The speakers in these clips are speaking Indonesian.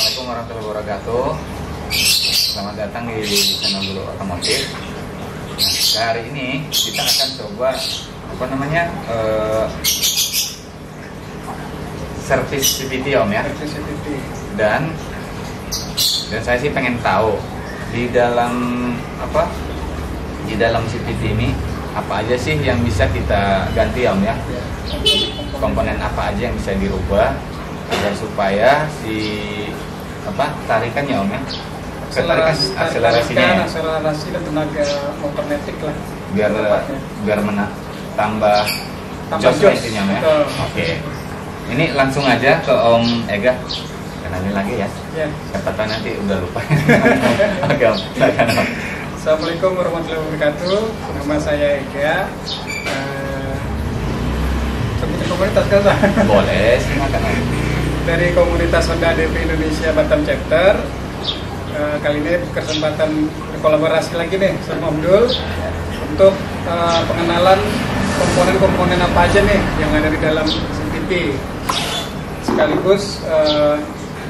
Assalamualaikum warahmatullahi wabarakatuh. Selamat datang di channel Dulu Otomotif. Nah, hari ini kita akan coba servis CVT Om ya. Dan saya sih pengen tahu di dalam CVT ini apa aja sih yang bisa kita ganti Om ya? Komponen apa aja yang bisa dirubah agar supaya si tarikannya Om ya, akselerasinya, akselerasi dan tenaga motornetik lah, biar tambah jos intinya Om ya. Oke. Ini langsung aja ke Om Ega. Kenalin lagi ya. Siapa tahu nanti udah lupa. Oke Om, silakan Om. Assalamualaikum warahmatullahi wabarakatuh. Nama saya Ega. Sebutin komunitas kan? Boleh, silakan Om. Dari komunitas Honda DP Indonesia Batam Chapter. Kali ini kesempatan berkolaborasi lagi nih sama Om Dul untuk pengenalan komponen-komponen apa aja nih yang ada di dalam CVT. Sekaligus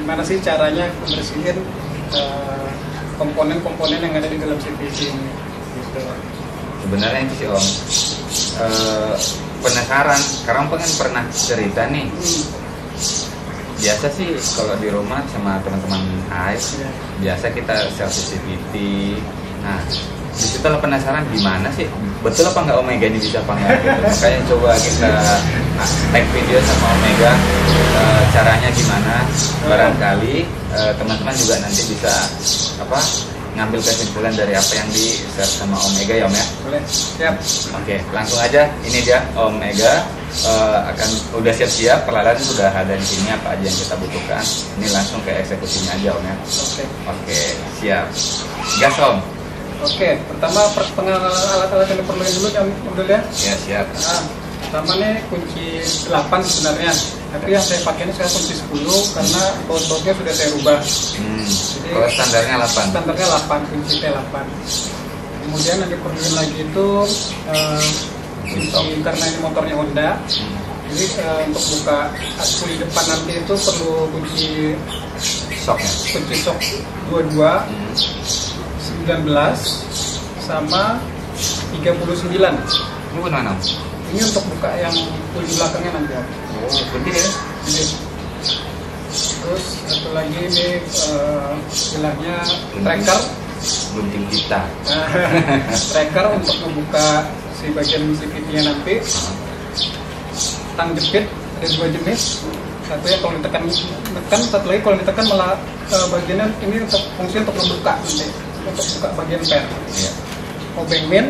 gimana sih caranya membersihin komponen-komponen yang ada di dalam CVT ini gitu. Sebenarnya itu sih Om, penasaran, sekarang pengen pernah cerita nih. Biasa sih kalau di rumah sama teman-teman AIS, biasa kita servis CVT. Nah, disitu lah penasaran gimana sih, betul apa nggak Omega ini bisa apa nggak gitu. Makanya coba kita tag video sama Omega, caranya gimana. Barangkali teman-teman juga nanti bisa ngambil kesimpulan dari apa yang di share sama Omega ya Om ya. Boleh, siap. Oke, langsung aja. Ini dia Omega akan udah siap-siap, peralatan sudah ada di sini apa aja yang kita butuhkan. Ini langsung ke eksekusinya aja Om ya. Oke, siap. Gas Om. Oke, pertama pengenalan alat-alat yang diperlukan dulu ya Om Dul ya. Ya, siap. Pertama nih kunci 8 sebenarnya. Tapi yang saya pakai ini sekarang kunci 10 karena baut-bautnya sudah saya rubah. Jadi kalau standarnya 8. Standarnya 8, kunci T8. Kemudian yang diperlukan lagi itu kunci, karena ini motornya Honda. Jadi untuk buka akuli depan nanti itu perlu kunci soknya. Kunci sok 22, 19 sama 39. Ini mana? Ini untuk buka yang kunci belakangnya nanti. Oh, gede ya? Gede. Terus satu lagi ini istilahnya tracker. Gunting kita. Tracker untuk membuka si bagian CVT-nya nanti. Tang jepit ada 2 jenis. Satu yang kalau ditekan, satu lagi kalau ditekan malah bagiannya ini untuk fungsi untuk membuka nanti, untuk buka bagian per. Obeng min.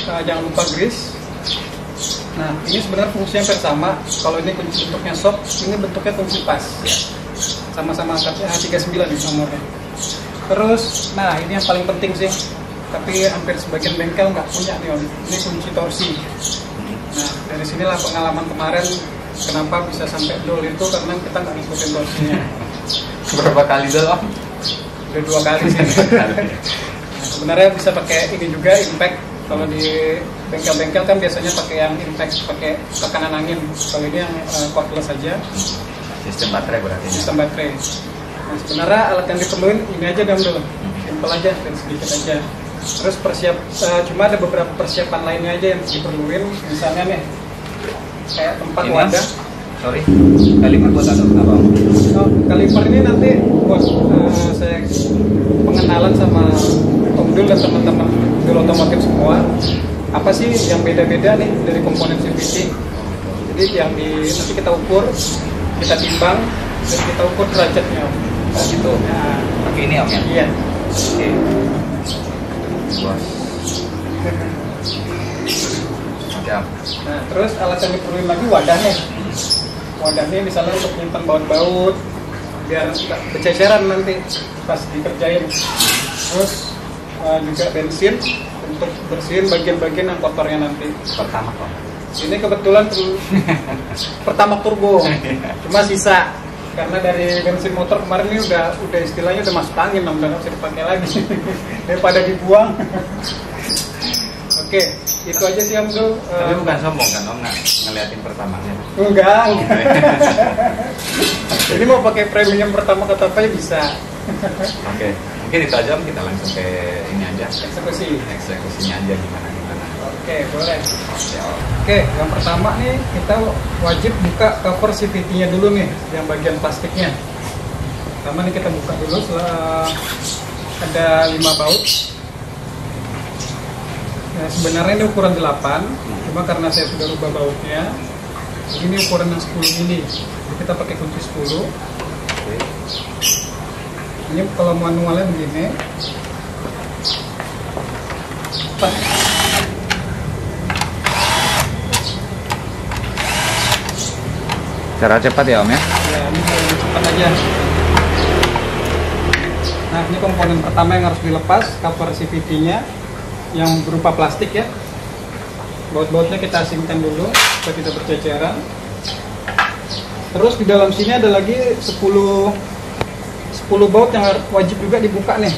Jangan lupa grease. Nah, ini sebenarnya fungsi yang sama. Kalau ini kunci bentuknya soft, ini bentuknya kunci pas. Sama-sama angkatnya 39 nih nomornya. Terus, nah ini yang paling penting sih. Tapi hampir sebagian bengkel nggak punya nih Om. Ini kunci torsi. Nah, dari sinilah pengalaman kemarin kenapa bisa sampai dol itu karena kita nggak ngikutin torsinya. Berapa kali dol Om? Udah 2 kali sih. Nah, sebenarnya bisa pakai ini juga impact. Kalau di bengkel-bengkel kan biasanya pakai yang impact, pakai tekanan angin. Kalau ini yang cordless saja. Sistem baterai berarti. Sistem baterai. Nah, sebenarnya alat yang diperluin ini aja dulu. Simpel aja dan sedikit aja. Terus cuma ada beberapa persiapan lainnya aja yang diperluin. Misalnya nih, kayak tempat wadah. Sorry, kaliper buat apa? Oh, kaliper ini nanti buat saya pengenalan sama Om Dul dan teman-teman Dul Otomotif semua. Apa sih yang beda-beda nih dari komponen CVT? Jadi nanti kita ukur, kita timbang, dan kita ukur derajatnya Om. Oh gitu. Nah, pakai ini Om ya? Iya. Oke. Bos. Siap. Nah, terus alat yang diperluin lagi wadahnya. Wadahnya misalnya untuk menyimpan baut-baut biar nggak berceceran nanti pas dikerjain. Terus juga bensin untuk bersihin bagian-bagian yang kotornya nanti. Pertama kok. Ini kebetulan pertama turbo, cuma sisa karena dari bensin motor kemarin ini udah istilahnya udah masuk angin, udah nggak bisa dipakai lagi daripada dibuang. Oke, itu aja sih Om Dul. Tapi bukan sombong kan Om ngeliatin pertamanya? Enggak. Jadi mau pakai premium pertama kata apa ya bisa. Oke, mungkin itu aja Om, kita langsung ke ini aja. Eksekusinya aja gimana. Oke, boleh. Oke, Om. Oke, yang pertama nih kita wajib buka cover CVT-nya dulu nih, yang bagian plastiknya. Pertama nih kita buka dulu setelah ada 5 baut. Nah, sebenarnya ini ukuran 8, cuma karena saya sudah rubah bautnya, ini ukuran yang 10 mili. Jadi kita pakai kunci 10. Oke. Ini kalau manualnya begini. Cara cepat ya Om ya? Ya, ini lebih cepat aja. Nah, ini komponen pertama yang harus dilepas, cover CVT-nya yang berupa plastik ya. Baut-bautnya kita asingkan dulu supaya tidak berceceran. Terus di dalam sini ada lagi 10 baut yang wajib juga dibuka nih.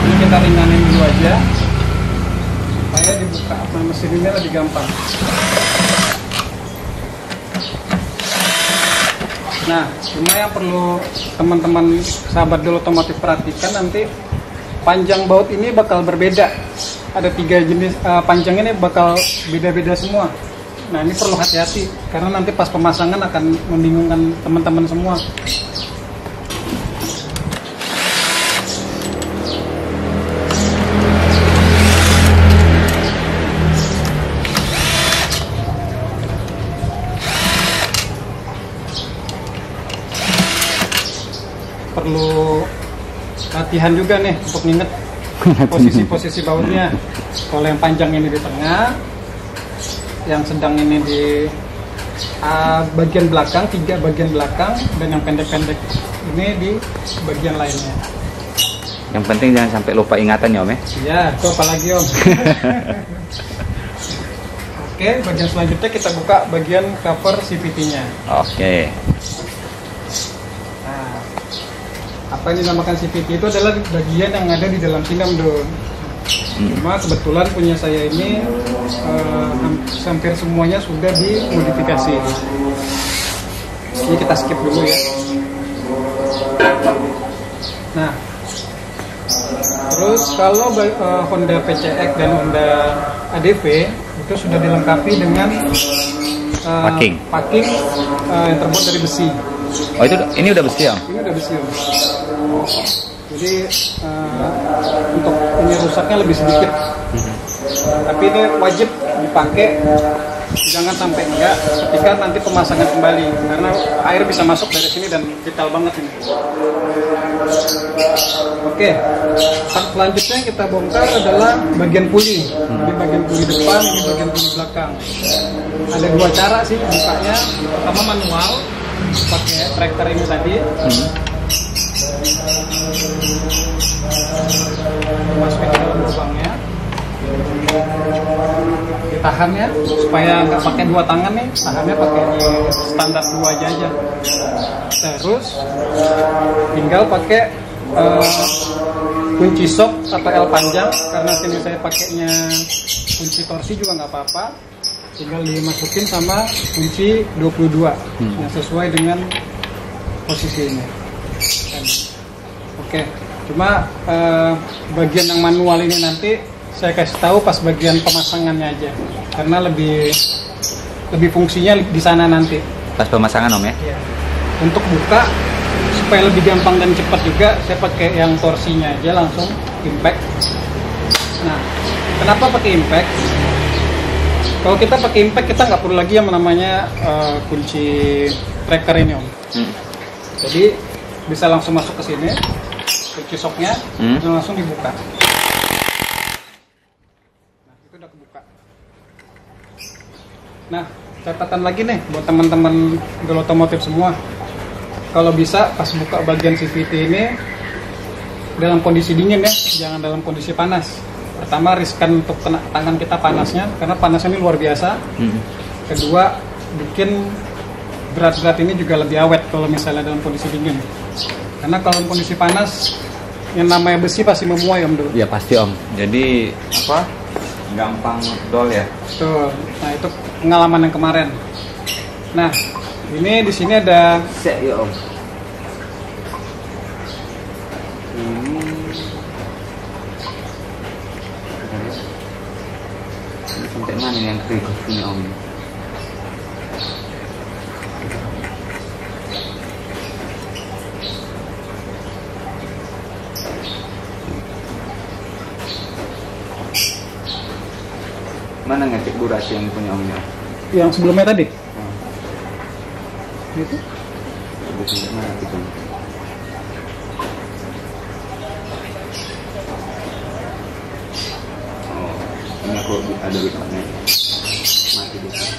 Ini kita ringanin dulu aja supaya dibuka mesin ini lebih gampang. Nah, cuma yang perlu teman-teman sahabat dulu otomotif perhatikan, nanti panjang baut ini bakal berbeda. Ada 3 jenis panjang ini bakal beda-beda semua. Nah, ini perlu hati-hati karena nanti pas pemasangan akan membingungkan teman-teman semua. Perlu latihan juga nih untuk nginget posisi-posisi bautnya. Kalau yang panjang ini di tengah, yang sedang ini di bagian belakang, 3 bagian belakang, dan yang pendek-pendek ini di bagian lainnya. Yang penting jangan sampai lupa ingatan ya Om ya? Iya, itu apalagi Om. Oke, bagian selanjutnya kita buka bagian cover CVT-nya. Oke. Apa yang dinamakan CVT itu adalah bagian yang ada di dalam sini Om Don. Cuma kebetulan punya saya ini hampir semuanya sudah dimodifikasi. Ini kita skip dulu ya. Nah, terus kalau Honda PCX dan Honda ADV itu sudah dilengkapi dengan packing yang terbuat dari besi. Oh, ini udah besi ya? Ini udah besi Om. Jadi untuk ini rusaknya lebih sedikit. Tapi ini wajib dipakai, jangan sampai enggak ketika nanti pemasangan kembali, karena air bisa masuk dari sini dan vital banget ini. Oke, selanjutnya yang kita bongkar adalah bagian puli. Ini bagian puli depan, ini bagian puli belakang. Ada 2 cara sih bukanya. Pertama manual, pakai tracker ini tadi. Masukin ke dalam lubangnya, ditahan ya, supaya nggak pakai 2 tangan nih, tahannya pakai di standar 2 aja. Terus tinggal pakai kunci shock atau L panjang, karena sini saya pakainya kunci torsi juga nggak apa-apa, tinggal dimasukin sama kunci 22 yang sesuai dengan posisinya. Oke, cuma bagian yang manual ini nanti saya kasih tahu pas bagian pemasangannya aja, karena lebih fungsinya di sana nanti. Pas pemasangan Om ya? Iya. Untuk buka supaya lebih gampang dan cepat juga, saya pakai yang torsinya aja langsung impact. Nah, kenapa pakai impact? Kalau kita pakai impact kita nggak perlu lagi yang namanya kunci tracker ini Om. Jadi bisa langsung masuk ke sini, kunci shocknya, dan langsung dibuka. Nah, itu udah kebuka. Nah, catatan lagi nih buat teman-teman gelo otomotif semua. Kalau bisa pas buka bagian CVT ini dalam kondisi dingin ya, jangan dalam kondisi panas. Pertama, riskan untuk kena tangan kita panasnya, karena panasnya ini luar biasa. Kedua, bikin berat-berat ini juga lebih awet kalau misalnya dalam kondisi dingin. Karena kalau dalam kondisi panas, yang namanya besi pasti memuai Om dulu. Ya pasti Om. Jadi gampang dol ya. Tuh, nah itu pengalaman yang kemarin. Nah, ini di sini ada Sek ya om. Ini sampai mana yang kering ini om? Mana ngecek durasi yang punya omnya? yang sebelumnya tadi. Itu Sebetulnya mana gitu? Oh, ini aku ada wikatnya. Mati di sini.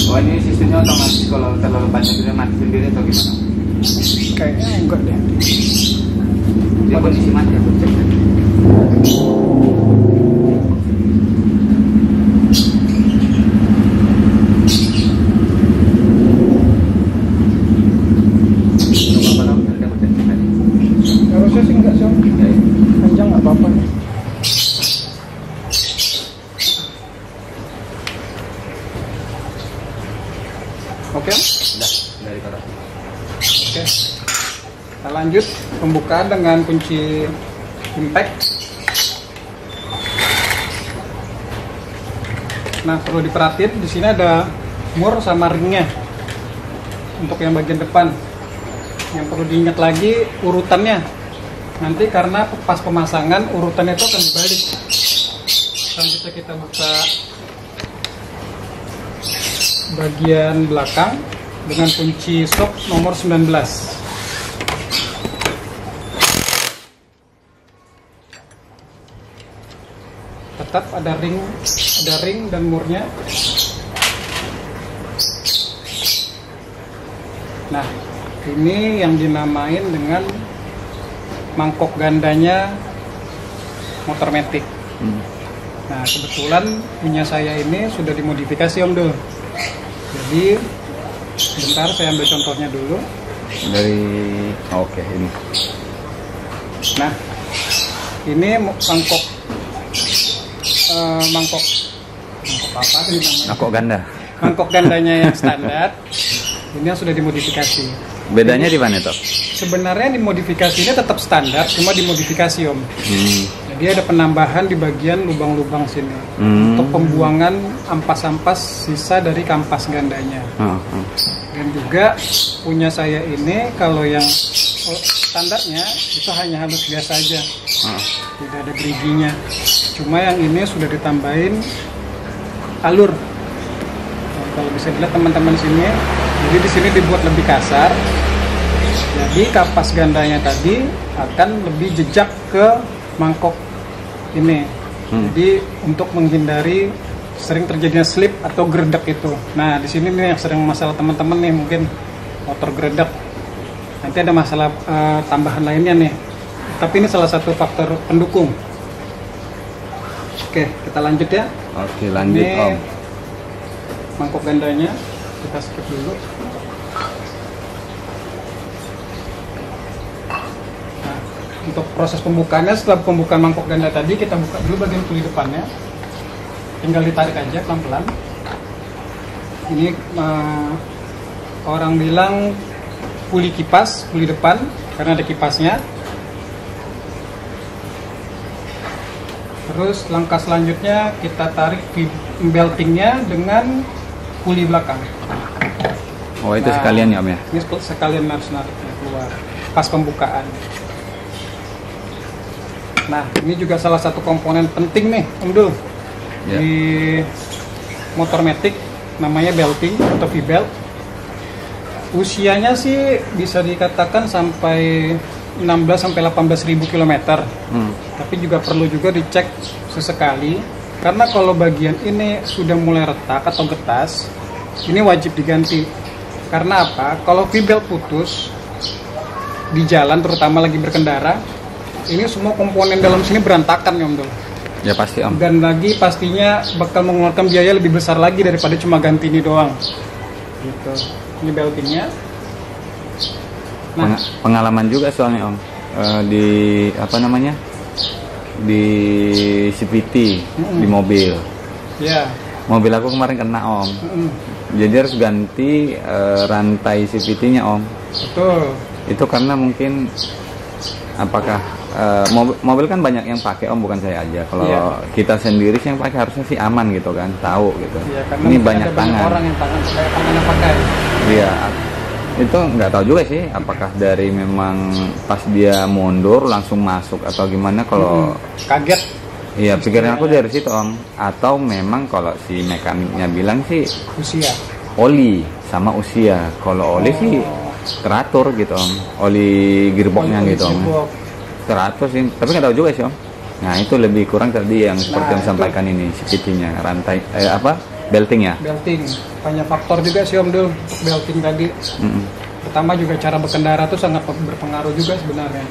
Oh ini sistemnya otomatis kalau terlalu panjang dia mati sendiri atau gimana? kayaknya enggak deh. Dia kondisi mati aku cek. Coba apa nanti aku cek tadi. Harusnya sih enggak sih. Ya, ya. Panjang nggak apa-apa. Oke. Udah dari kota. Oke. Kita lanjut pembukaan dengan kunci impact. Nah, perlu diperhatiin di sini ada mur sama ringnya. Untuk yang bagian depan. Yang perlu diingat lagi urutannya. Nanti karena pas pemasangan urutannya itu akan dibalik. Selanjutnya kita buka bagian belakang dengan kunci shock nomor 19. Tetap ada ring dan murnya. Nah, ini yang dinamain dengan mangkok gandanya motor matic. Nah, kebetulan punya saya ini sudah dimodifikasi Om Dul. Jadi sebentar saya ambil contohnya dulu. Dari oke ini. Nah, ini mangkok mangkok apa sih namanya? Mangkok ganda. Mangkok gandanya yang standar. Ini yang sudah dimodifikasi. Bedanya di mana toh? Sebenarnya dimodifikasinya tetap standar, cuma dimodifikasi Om. Jadi ada penambahan di bagian lubang-lubang sini untuk pembuangan ampas-ampas sisa dari kampas gandanya. Dan juga punya saya ini kalau yang standarnya itu hanya halus biasa aja, tidak ada geriginya. Cuma yang ini sudah ditambahin alur. Nah, kalau bisa dilihat teman-teman sini, jadi di sini dibuat lebih kasar. Jadi kapas gandanya tadi akan lebih jejak ke mangkok ini. Jadi untuk menghindari sering terjadinya slip atau gerdek itu. Nah, di sini nih yang sering masalah teman-teman nih, mungkin motor gerdek. Nanti ada masalah tambahan lainnya nih. Tapi ini salah satu faktor pendukung. Oke, kita lanjut ya. Oke, lanjut Ini Om. mangkok gandanya kita skip dulu. Nah, untuk proses pembukaannya, setelah pembukaan mangkok ganda tadi, kita buka dulu bagian kuli depannya. Tinggal ditarik aja pelan-pelan. Ini orang bilang kuli kipas, kuli depan karena ada kipasnya. Terus langkah selanjutnya kita tarik beltingnya dengan kuli belakang. Oh itu sekalian ya Om ya? Ini sekalian harus nariknya keluar pas pembukaan. Nah, ini juga salah satu komponen penting nih Om Dul. Ya. Di motor matic namanya belting atau V-belt. Usianya sih bisa dikatakan sampai 16 sampai 18.000 km. Tapi juga perlu juga dicek sesekali karena kalau bagian ini sudah mulai retak atau getas, ini wajib diganti. Karena apa? Kalau V-belt putus, di jalan, terutama lagi berkendara, ini semua komponen dalam sini berantakan ya Om Dul. Ya pasti Om. Dan lagi pastinya bakal mengeluarkan biaya lebih besar lagi daripada cuma ganti ini doang. Gitu. Ini beltingnya. Nah, Pengalaman juga soalnya Om, di apa namanya, di CVT, di mobil. ya. Mobil aku kemarin kena Om. Jadi harus ganti rantai CVT-nya Om. Betul. Itu karena mungkin apakah mobil kan banyak yang pakai Om, bukan saya aja. Kalau kita sendiri sih yang pakai harusnya sih aman gitu kan, tahu gitu. Ini banyak tangan. Orang yang tangannya pakai. Iya. Itu nggak tahu juga sih apakah dari memang pas dia mundur langsung masuk atau gimana. Kalau kaget. Iya, pikiran aku dari situ Om. Atau memang kalau si mekaniknya bilang sih usia, oli sama usia. Kalau oli sih teratur gitu Om, oli gearboxnya gitu Om, teratur sih. Tapi nggak tahu juga sih Om. Nah itu lebih kurang tadi yang seperti yang sampaikan ini, CVT-nya, rantai belting ya. Belting, banyak faktor juga sih Om Dul untuk belting tadi. Pertama juga cara berkendara tuh sangat berpengaruh juga sebenarnya.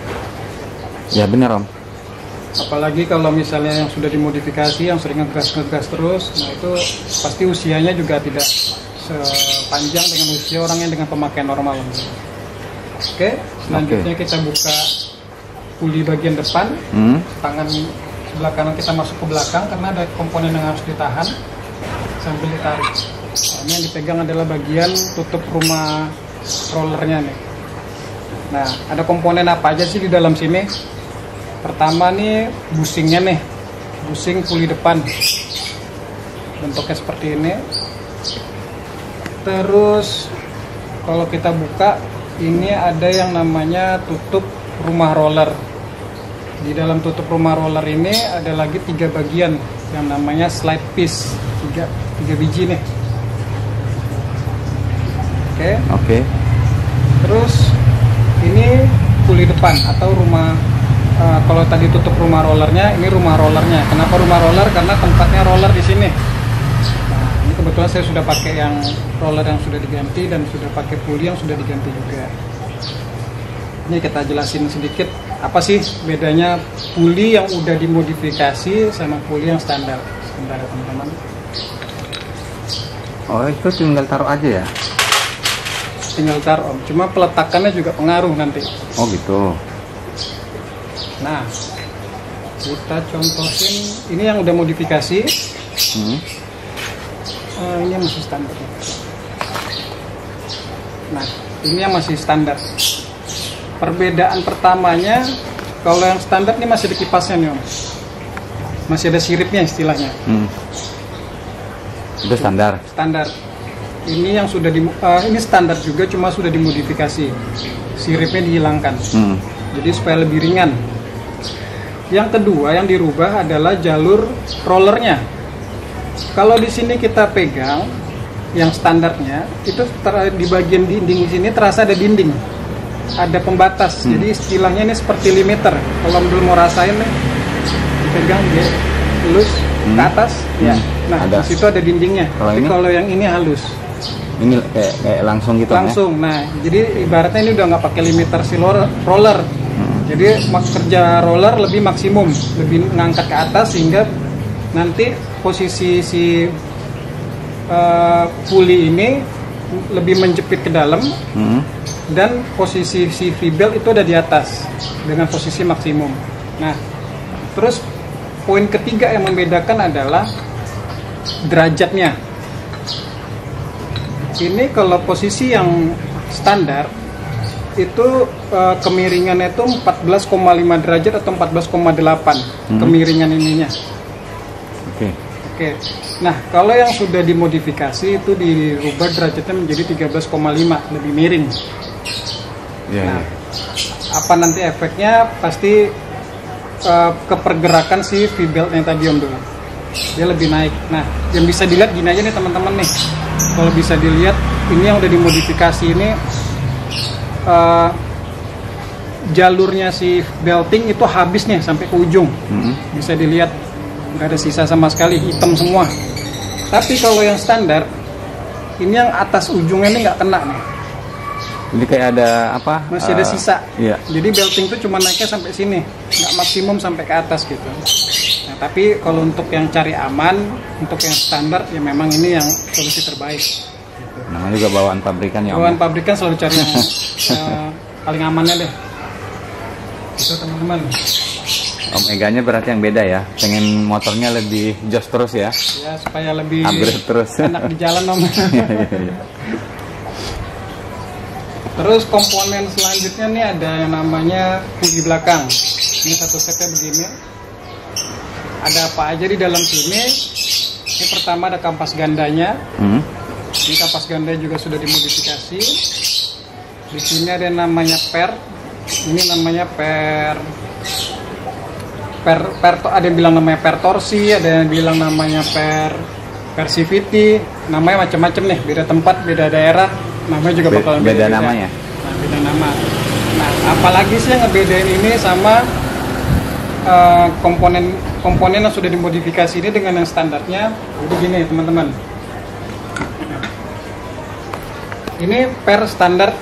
Ya benar Om. Apalagi kalau misalnya yang sudah dimodifikasi, yang sering ngegas terus, nah itu pasti usianya juga tidak sepanjang dengan usia orang yang dengan pemakaian normal. Oke, selanjutnya kita buka puli bagian depan, tangan sebelah kanan kita masuk ke belakang karena ada komponen yang harus ditahan sambil ditarik. Nah, ini yang dipegang adalah bagian tutup rumah rollernya nih. Nah, ada komponen apa aja sih di dalam sini? Pertama nih busingnya nih, busing puli depan, bentuknya seperti ini. Terus kalau kita buka, ini ada yang namanya tutup rumah roller. Di dalam tutup rumah roller ini ada lagi 3 bagian yang namanya slide piece, 3 biji nih. Oke. Terus ini puli depan atau rumah. Kalau tadi tutup rumah rollernya, ini rumah rollernya. Kenapa rumah roller? Karena tempatnya roller di sini. Nah, ini kebetulan saya sudah pakai yang roller yang sudah diganti dan sudah pakai puli yang sudah diganti juga. Ini kita jelasin sedikit apa sih bedanya puli yang udah dimodifikasi sama puli yang standar. Sebentar ya teman-teman. Oh itu tinggal taruh aja ya? Tinggal taruh Om. Cuma peletakannya juga pengaruh nanti. Oh gitu. Nah, kita contohin ini yang udah modifikasi. Ini yang masih standar. Nah, ini yang masih standar. Perbedaan pertamanya, kalau yang standar ini masih ada kipasnya nih Om. Masih ada siripnya istilahnya. Itu standar. Standar. Ini yang sudah ini standar juga, cuma sudah dimodifikasi. Siripnya dihilangkan. Jadi supaya lebih ringan. Yang kedua yang dirubah adalah jalur rollernya. Kalau di sini kita pegang yang standarnya itu di bagian dinding sini terasa ada dinding, ada pembatas. Jadi istilahnya ini seperti limiter. Kalau belum mau rasain nih, dipegang dia halus ke atas, ya. Nah di situ ada dindingnya. Tapi kalau yang ini halus. Ini kayak langsung gitu. Langsung. Nah jadi ibaratnya ini udah nggak pakai limiter si roller. Jadi kerja roller lebih maksimum, lebih ngangkat ke atas sehingga nanti posisi si puli ini lebih menjepit ke dalam dan posisi si V-belt itu ada di atas dengan posisi maksimum. Nah, terus poin ketiga yang membedakan adalah derajatnya. Ini kalau posisi yang standar itu kemiringannya itu 14,5 derajat atau 14,8 kemiringan ininya. Oke. Nah, kalau yang sudah dimodifikasi itu dirubah derajatnya menjadi 13,5, lebih miring. Nah, apa nanti efeknya? Pasti kepergerakan si V-belt yang tadi Om dulu. Dia lebih naik. Nah, yang bisa dilihat gini aja nih teman-teman nih. Kalau bisa dilihat ini yang udah dimodifikasi ini jalurnya si belting itu habis nih sampai ke ujung. Bisa dilihat nggak ada sisa sama sekali, hitam semua. Tapi kalau yang standar ini yang atas ujungnya ini nggak kena nih. Jadi kayak ada apa? Masih ada sisa. Iya. Jadi belting tuh cuma naiknya sampai sini, nggak maksimum sampai ke atas gitu. Nah, tapi kalau untuk yang cari aman, untuk yang standar ya memang ini yang solusi terbaik. Namanya juga bawaan pabrikan ya. Bawaan pabrikan selalu cari yang paling amannya deh. Itu teman-teman. Om Eganya berarti yang beda ya. Pengen motornya lebih jos terus ya. Ya supaya lebih upgrade terus. enak di jalan Om. Terus komponen selanjutnya nih ada yang namanya puli belakang. Ini satu setnya begini. Ada apa aja di dalam sini? Ini pertama ada kampas gandanya. Ini kampas ganda juga sudah dimodifikasi. Di sini ada yang namanya per. Ini namanya per ada yang bilang namanya per torsi, ada yang bilang namanya per CVT. Namanya macam-macam nih, beda tempat, beda daerah. Namanya juga bakal beda namanya. Nah, beda nama. Nah, apalagi sih yang ngebedain ini sama komponen yang sudah dimodifikasi ini dengan yang standarnya. Jadi gini teman-teman. Ini per standar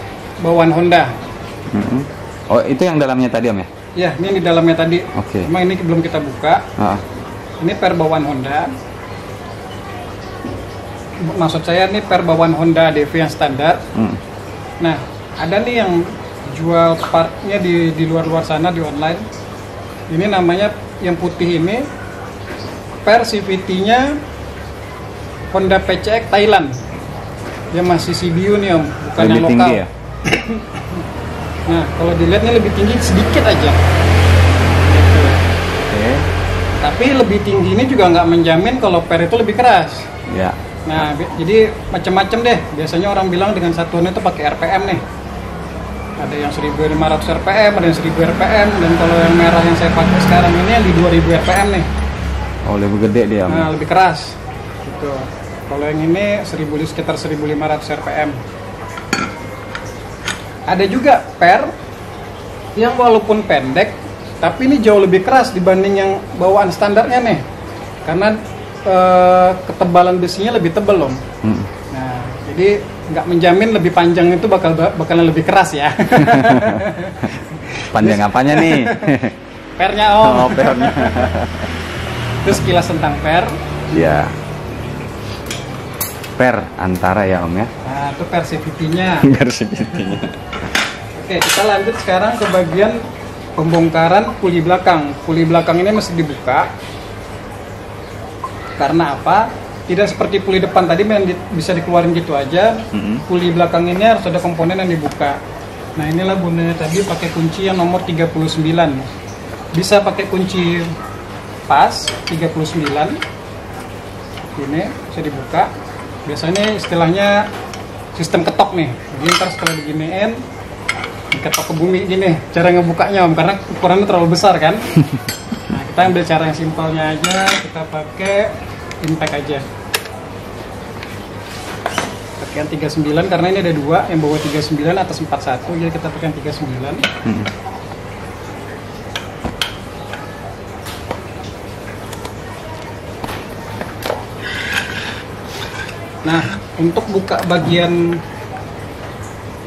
bawaan Honda. Oh, itu yang dalamnya tadi Om ya? Ya, ini yang di dalamnya tadi. Oke. Cuma ini belum kita buka. Ini per bawaan Honda. Maksud saya ini per bawaan Honda DV yang standar. Nah, ada nih yang jual partnya di luar sana di online. Ini namanya yang putih ini per CVT-nya Honda PCX Thailand. Dia masih CBU nih Om, bukan lebih yang lokal. Tinggi ya? Nah, kalau dilihat ini lebih tinggi sedikit aja. Oke. Tapi lebih tinggi ini juga nggak menjamin kalau per itu lebih keras. Ya. Nah, jadi macam-macam deh. Biasanya orang bilang dengan satuan itu pakai RPM nih. Ada yang 1500 RPM, ada yang 1000 RPM, dan kalau yang merah yang saya pakai sekarang ini yang di 2000 RPM nih. Oh, lebih gede dia. Nah, lebih keras. Gitu. Kalau yang ini sekitar 1500 RPM. Ada juga per yang walaupun pendek, tapi ini jauh lebih keras dibanding yang bawaan standarnya nih. Karena ketebalan besinya lebih tebal Om. Nah, jadi nggak menjamin lebih panjang itu bakalan lebih keras ya. Panjang apanya nih? Pernya Om. Oh, pernya. Terus kilas tentang per. Ya. Per antara ya Om ya. Nah, itu per CVT-nya. Per CVT-nya. Oke, kita lanjut sekarang ke bagian pembongkaran puli belakang. Puli belakang ini mesti dibuka. Karena apa? Tidak seperti puli depan tadi yang bisa dikeluarin gitu aja. Puli belakang ini harus ada komponen yang dibuka. Nah, inilah gunanya tadi pakai kunci yang nomor 39. Bisa pakai kunci pas 39. Ini bisa dibuka. Biasanya istilahnya sistem ketok nih. Jadi ntar setelah diginiin diketok ke bumi gini cara ngebukanya Om, karena ukurannya terlalu besar kan. Nah, kita ambil cara yang simpelnya aja, kita pakai impact aja. Pakai yang 39 karena ini ada dua, yang bawah 39 atas 41, jadi kita pakai yang 39. Nah, untuk buka bagian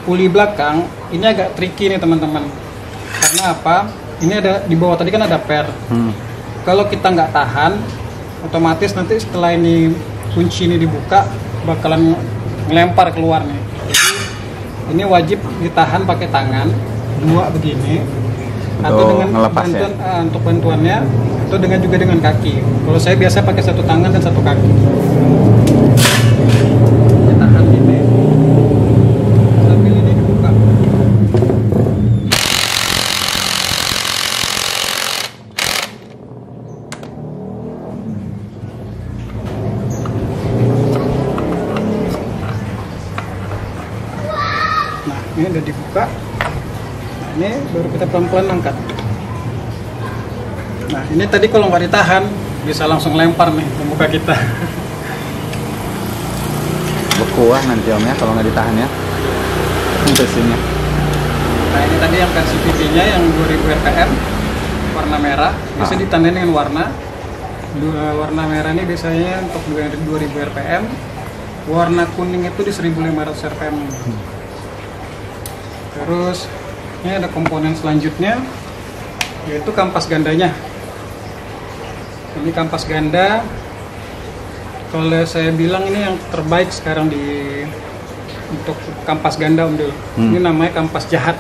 puli belakang ini agak tricky nih teman-teman. Karena apa? Ini ada di bawah tadi kan ada per. Kalau kita nggak tahan, otomatis nanti setelah ini kunci ini dibuka bakalan ngelempar keluar nih. Jadi ini wajib ditahan pakai tangan dua begini. Atau dengan bantuan untuk bantuannya, atau juga dengan kaki. Kalau saya biasa pakai satu tangan dan satu kaki. Tahan ini sambil ini dibuka. Nah, ini udah dibuka. Nah, ini baru kita pelan-pelan angkat. Nah, ini tadi kalau nggak ditahan bisa langsung lempar nih ke muka kita. Bekuah nanti Om ya kalau nggak ditahan ya besinya. Nah, ini tadi yang versi CVT-nya yang 2000 RPM warna merah, biasa ditandain dengan warna. Warna merah ini biasanya untuk 2000 RPM, warna kuning itu di 1500 RPM. Terus ini ada komponen selanjutnya, yaitu kampas gandanya. Ini kampas ganda, kalau saya bilang ini yang terbaik sekarang untuk kampas ganda Om Dul. Ini namanya kampas jahat.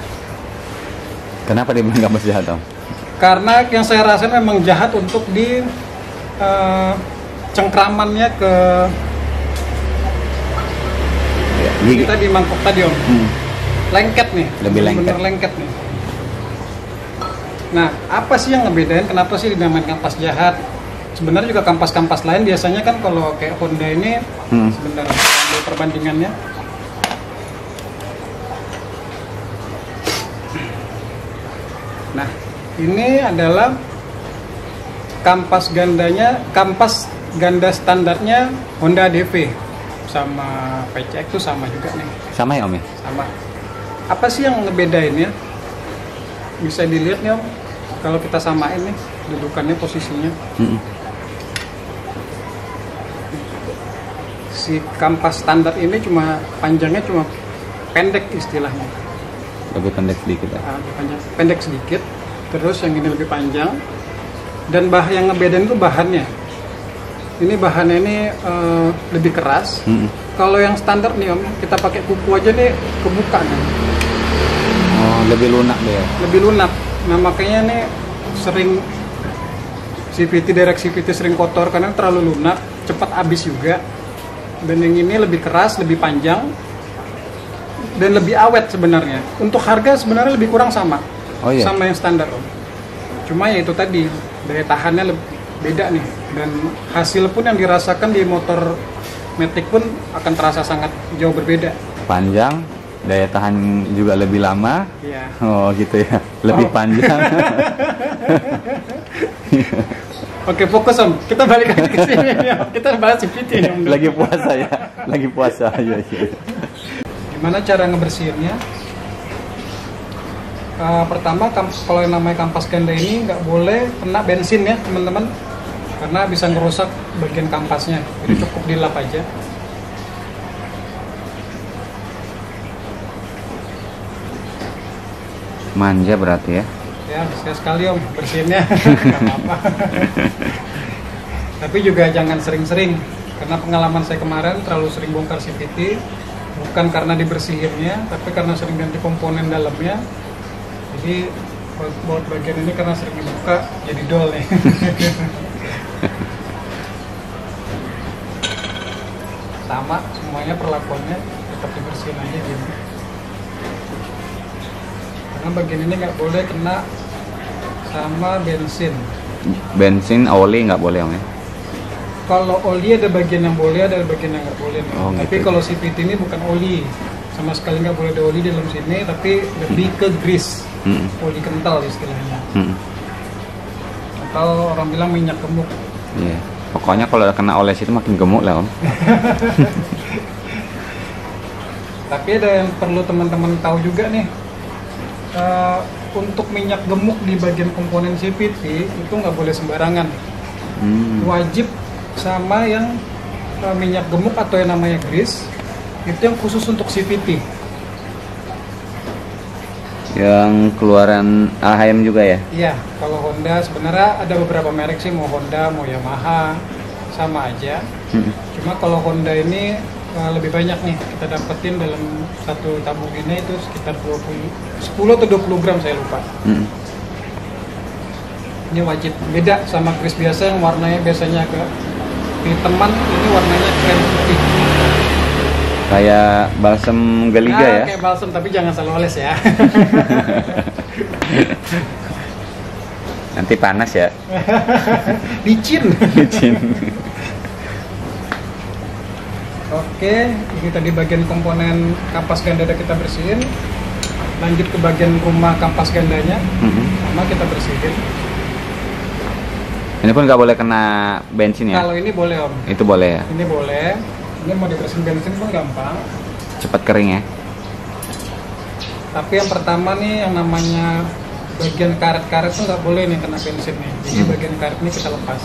Kenapa dibilang kampas jahat Om? Karena yang saya rasain memang jahat untuk di cengkramannya ke kita di mangkok tadi Om. Lengket nih, lebih lengket. Bener lengket nih. Nah, apa sih yang ngebedain? Kenapa sih dinamain kampas jahat? Sebenarnya juga kampas-kampas lain biasanya kan kalau kayak Honda ini sebenarnya ambil perbandingannya. Nah, ini adalah kampas ganda standarnya Honda DV sama PCX itu sama juga nih. Sama ya Om ya? Sama. Apa sih yang ngebedain ya? Bisa dilihat nih Om, kalau kita samain nih dudukannya, posisinya. Si kampas standar ini panjangnya cuma pendek istilahnya. Lebih pendek sedikit ya? Pendek sedikit. Terus yang ini lebih panjang. Dan yang ngebedain itu bahannya. Ini bahannya ini lebih keras. Kalau yang standar nih Om, kita pakai kuku aja nih kebuka nih. Oh, lebih lunak deh. Lebih lunak. Nah makanya nih sering direct CVT sering kotor karena terlalu lunak, cepat habis juga. Dan yang ini lebih keras, lebih panjang, dan lebih awet sebenarnya. Untuk harga sebenarnya lebih kurang sama. Oh, iya? Sama yang standar Om. Cuma ya itu tadi, daya tahannya beda nih. Dan hasil pun yang dirasakan di motor Matic pun akan terasa sangat jauh berbeda. Panjang, daya tahan juga lebih lama. Iya. Oh gitu ya, lebih panjang. Oke, fokus Om. Kita balik lagi ke sini ya. Kita bahas CVT nih Om. Lagi puasa ya, lagi puasa. Ya. Gimana cara ngebersihinnya? Pertama, kalau yang namanya kampas ganda ini nggak boleh kena bensin ya teman-teman, karena bisa ngerusak bagian kampasnya. Jadi cukup dilap aja. Manja berarti ya? Ya, saya sekali Om bersihinnya. Nggak apa-apa. Tapi juga jangan sering-sering, karena pengalaman saya kemarin terlalu sering bongkar CVT, bukan karena dibersihinnya, tapi karena sering ganti komponen dalamnya. Jadi buat bagian ini karena sering dibuka jadi dol nih. Sama semuanya perlakuannya tetap dibersihin aja gini. Karena bagian ini nggak boleh kena sama bensin. Bensin, oli nggak boleh Om ya? Kalau oli ada bagian yang boleh, ada bagian yang nggak boleh. Oh, tapi gitu. kalau CVT ini bukan oli, sama sekali nggak boleh ada oli di dalam sini, tapi lebih ke grease, oli kental istilahnya. Atau orang bilang minyak gemuk. Iya. Pokoknya kalau kena oles itu makin gemuk lah Om. Tapi ada yang perlu teman-teman tahu juga nih. Untuk minyak gemuk di bagian komponen CVT itu nggak boleh sembarangan. Wajib sama yang minyak gemuk atau yang namanya grease, itu yang khusus untuk CVT. Yang keluaran AHM juga ya? Iya, kalau Honda sebenarnya ada beberapa merek sih, mau Honda, mau Yamaha, sama aja. Cuma kalau Honda ini lebih banyak nih kita dapetin dalam satu tabung ini itu sekitar 10 atau 20 gram saya lupa. Ini wajib, beda sama grease biasa yang warnanya biasanya agak hitaman, ini warnanya krem putih. Kayak balsam Galiga ya? Kayak balsam, tapi jangan selalu oles ya. Nanti panas ya? Licin. Licin. Oke, ini tadi bagian komponen kampas ganda udah kita bersihin. Lanjut ke bagian rumah kampas gandanya, sama kita bersihin. Ini pun nggak boleh kena bensin ya? Kalau ini boleh Om. Itu boleh ya? Ini boleh. Ini mau dibersihin bensin pun gampang. Cepat kering ya? Tapi yang pertama nih yang namanya bagian karet-karet tuh nggak boleh nih kena bensin nih. Jadi bagian karet ini kita lepas.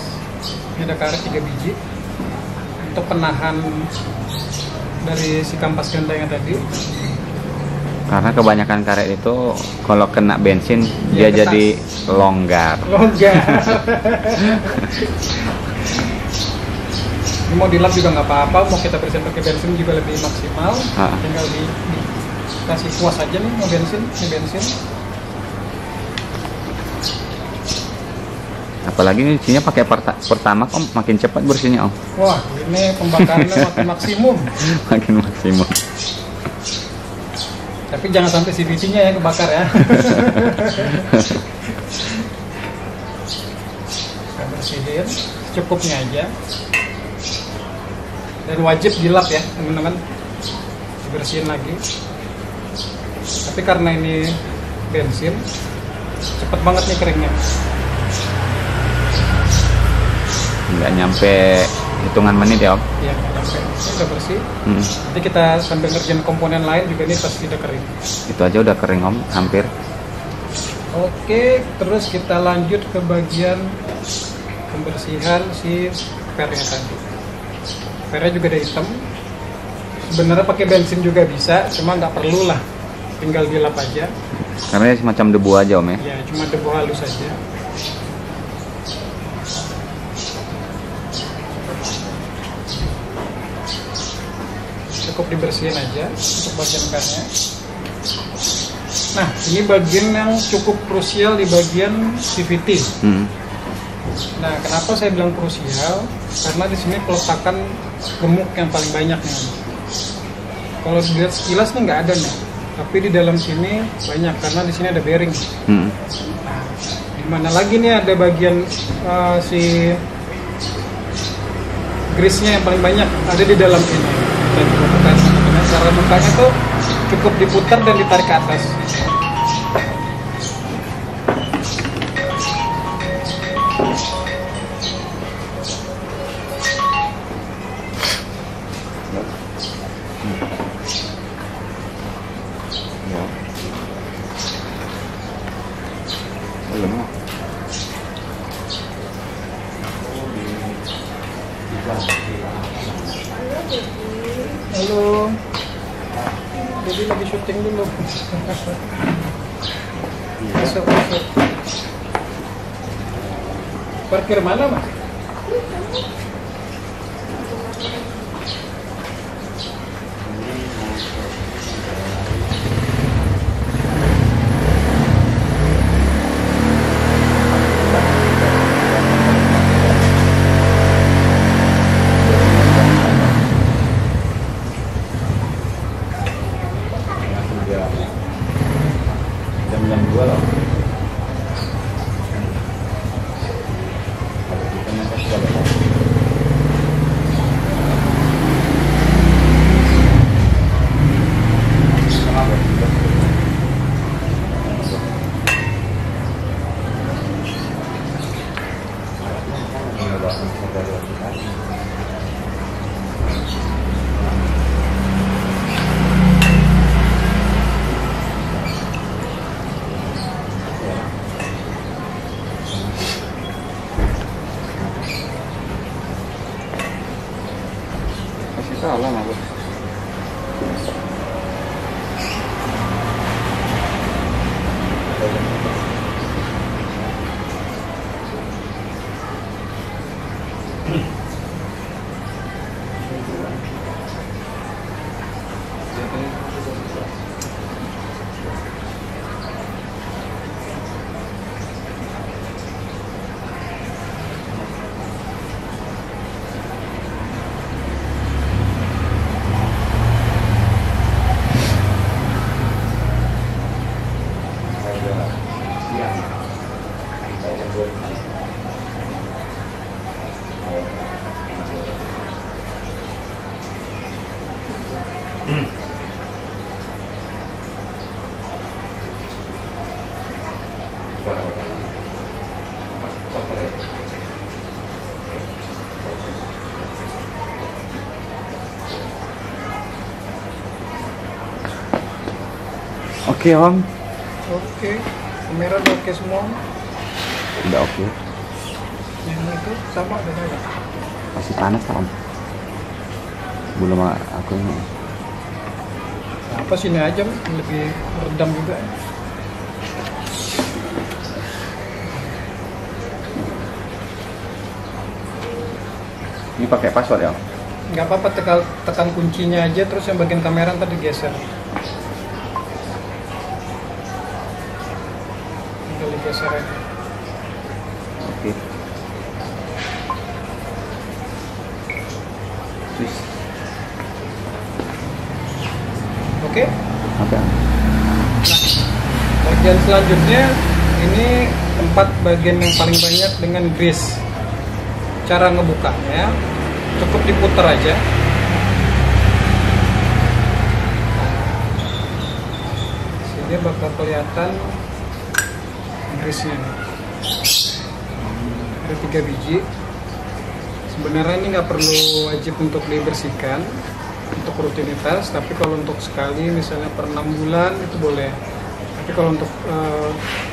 Ini ada karet 3 biji untuk penahan dari si kampas gandanya tadi. Karena kebanyakan karet itu kalau kena bensin Ya, dia ketas. jadi longgar. Longgar. Ini mau dilap juga nggak apa-apa, mau kita bersihin pakai bensin juga lebih maksimal. Ah. Tinggal kasih kuas aja nih, mau bensin, ini bensin. Apalagi ini isinya pakai pertama om makin cepat bersihnya om. Wah, ini pembakarannya makin maksimum. Makin maksimum. Tapi jangan sampai CVT-nya yang kebakar ya. Kita bersihin cukupnya aja. Dan wajib dilap ya teman-teman. Dibersihin lagi. Tapi karena ini bensin, cepet banget nih keringnya. Nggak nyampe hitungan menit ya om. Ya, sampai ini udah bersih. Hmm. Nanti kita sambil ngerjain komponen lain juga ini pasti udah kering. Itu aja udah kering om, hampir. Oke, terus kita lanjut ke bagian pembersihan si pernya tadi. Pernya juga ada hitam. Sebenarnya pakai bensin juga bisa, cuma nggak perlu lah. Tinggal dilap aja. Karena ini semacam debu aja om ya. Ya, cuma debu halus aja. Cukup dibersihin aja untuk bagian pernya. Nah, ini bagian yang cukup krusial di bagian CVT. Hmm. Nah, kenapa saya bilang krusial? Karena di sini peletakan gemuk yang paling banyak nih. Kalau dilihat sekilas nih nggak ada nih, tapi di dalam sini banyak karena di sini ada bearing. Hmm. Nah, di mana lagi nih ada bagian si grease-nya yang paling banyak ada di dalam sini. Dan bukan cara bukanya tuh cukup diputar dan ditarik ke atas. Ya. Belum. Halo. Jadi lagi syuting dulu. Masuk, masuk. Parkir mana, Mas? Jam 2 loh. Masih salah aku. Oke om, Oke. Kamera udah oke semua. udah oke. Yang itu sama dengan ya. Masih panas om. Belum aku ini. Nah, apa sini aja lebih redam juga. Ini pakai password ya? Nggak apa-apa, tekan kuncinya aja, terus yang bagian kamera ntar digeser. Tinggal digeser aja. Oke. Terus. Oke. Oke. Bagian selanjutnya ini tempat bagian yang paling banyak dengan grease. Cara ngebukanya cukup diputar aja. Sini bakal kelihatan grease-nya nih. Ada 3 biji. Sebenarnya ini nggak perlu wajib untuk dibersihkan untuk rutinitas, tapi kalau untuk sekali misalnya per 6 bulan itu boleh. Tapi kalau untuk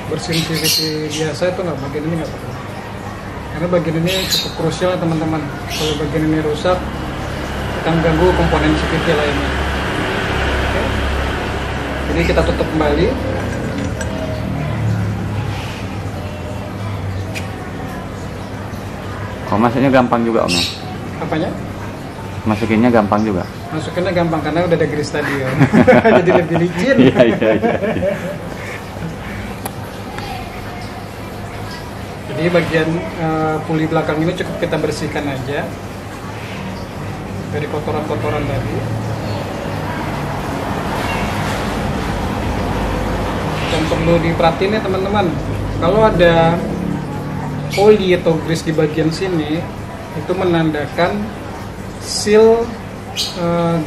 bersihin CVT biasa itu nggak, bagian ini nggak perlu. Karena bagian ini cukup krusial ya teman-teman. Kalau bagian ini rusak akan ganggu komponen CVT lainnya. Oke. Jadi kita tutup kembali. Oh, masuknya gampang juga Om ya? Apanya? Masukinnya gampang juga? Masukinnya gampang karena udah ada grease tadi ya. Jadi lebih licin. Iya. Jadi bagian puli belakang ini cukup kita bersihkan aja dari kotoran-kotoran tadi. Dan perlu diperhatiin ya teman-teman, kalau ada oli atau grease di bagian sini, itu menandakan seal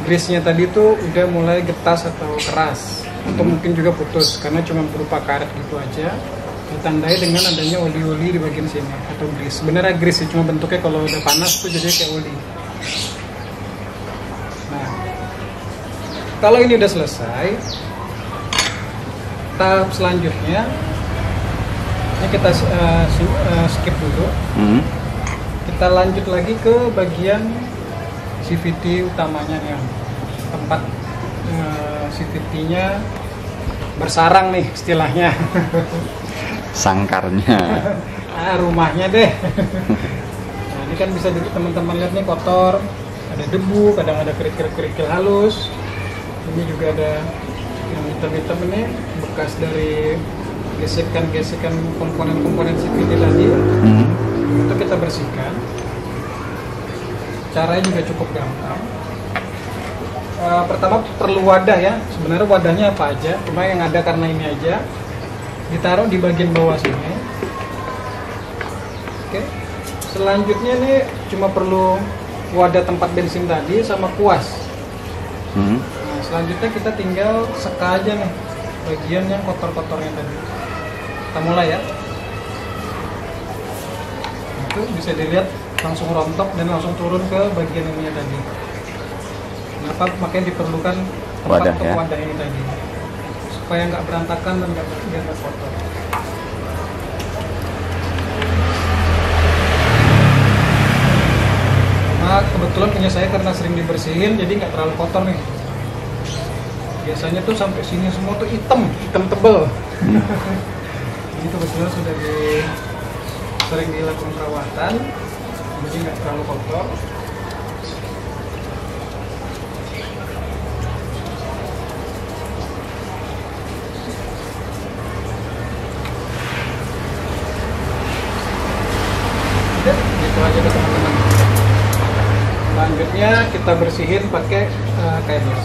grease-nya tadi tuh udah mulai getas atau keras, atau mungkin juga putus karena cuma berupa karet gitu aja. Ditandai dengan adanya oli-oli di bagian sini atau grease. Sebenarnya grease sih, cuma bentuknya kalau udah panas tuh jadi kayak oli. Nah, kalau ini udah selesai, tahap selanjutnya ini kita skip dulu. Kita lanjut lagi ke bagian CVT utamanya nih, tempat CVT-nya bersarang nih istilahnya. Sangkarnya. Rumahnya deh. Nah, ini kan bisa teman-teman lihat nih kotor, ada debu, kadang ada kerikil-kerikil halus. Ini juga ada yang hitam-hitam ini bekas dari gesekan-gesekan komponen-komponen CVT tadi. Itu kita bersihkan. Caranya juga cukup gampang. Pertama perlu wadah ya. Sebenarnya wadahnya apa aja, cuma yang ada karena ini aja. Ditaruh di bagian bawah sini. Oke. Selanjutnya nih cuma perlu wadah tempat bensin tadi sama kuas. Nah, selanjutnya kita tinggal seka aja nih bagian yang kotor-kotornya tadi. Kita mulai ya. Itu bisa dilihat langsung rontok dan langsung turun ke bagian ini tadi. Kenapa? Makanya diperlukan tempat Wadah, untuk ya? wadah ini tadi, supaya nggak berantakan dan nggak kotor. Nah, kebetulan punya saya karena sering dibersihin, jadi nggak terlalu kotor nih. Biasanya tuh sampai sini semua tuh hitam tebel. Ini kebetulan sudah sering dilakukan perawatan, jadi nggak terlalu kotor. Gitu aja deh teman-teman. Selanjutnya kita bersihin pakai kabel.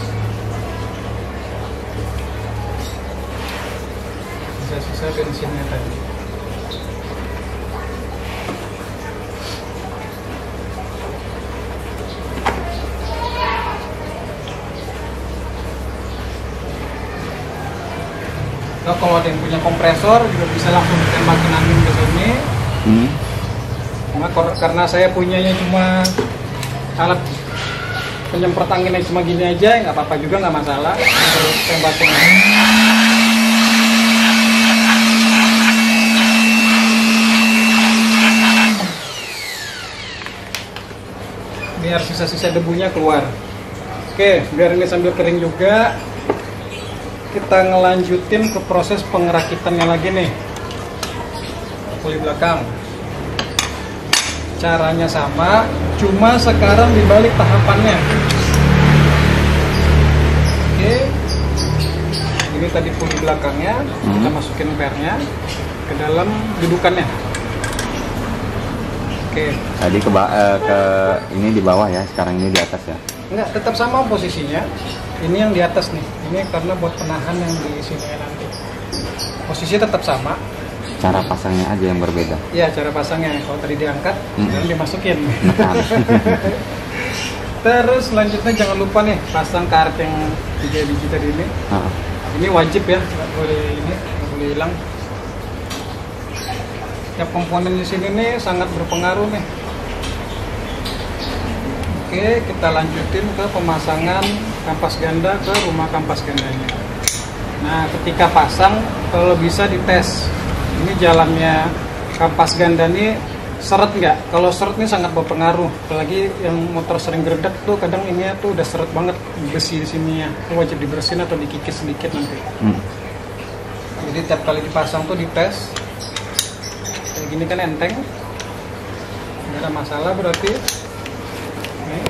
Sisa-sisa bensinnya tadi. Nah, kalau ada yang punya kompresor juga bisa langsung tembakin angin ke sini. Nah, karena saya punyanya cuma alat penyemprot angin yang cuma gini aja, nggak apa-apa juga, nggak masalah. Terus tembakin angin. Biar sisa-sisa debunya keluar. Oke, biar ini sambil kering juga, kita ngelanjutin ke proses pengerakitannya lagi nih, puli belakang. Caranya sama, cuma sekarang dibalik tahapannya. Oke, ini tadi puli belakangnya, kita masukin pernya ke dalam dudukannya. Oke. Tadi ke ini di bawah ya, sekarang ini di atas ya. Enggak, tetap sama posisinya. Ini yang di atas nih. Ini karena buat penahan yang di sini nanti. Posisi tetap sama. Cara pasangnya aja yang berbeda. Iya, cara pasangnya. Kalau tadi diangkat, dan dimasukin. Terus selanjutnya jangan lupa nih pasang karet yang 3 biji tadi ini. Ini wajib ya, nggak boleh hilang. Ya, komponen di sini nih sangat berpengaruh nih. Oke, kita lanjutin ke pemasangan kampas ganda ke rumah kampas gandanya. Nah, ketika pasang kalau bisa dites. Ini jalannya kampas ganda nih seret nggak? Kalau seret ini sangat berpengaruh. Apalagi yang motor sering geredek tuh kadang ini tuh udah seret banget besi di sininya. Itu wajib dibersihin atau dikikis sedikit nanti. Jadi tiap kali dipasang tuh dites. Kayak gini kan enteng. Nggak ada masalah berarti. Nih.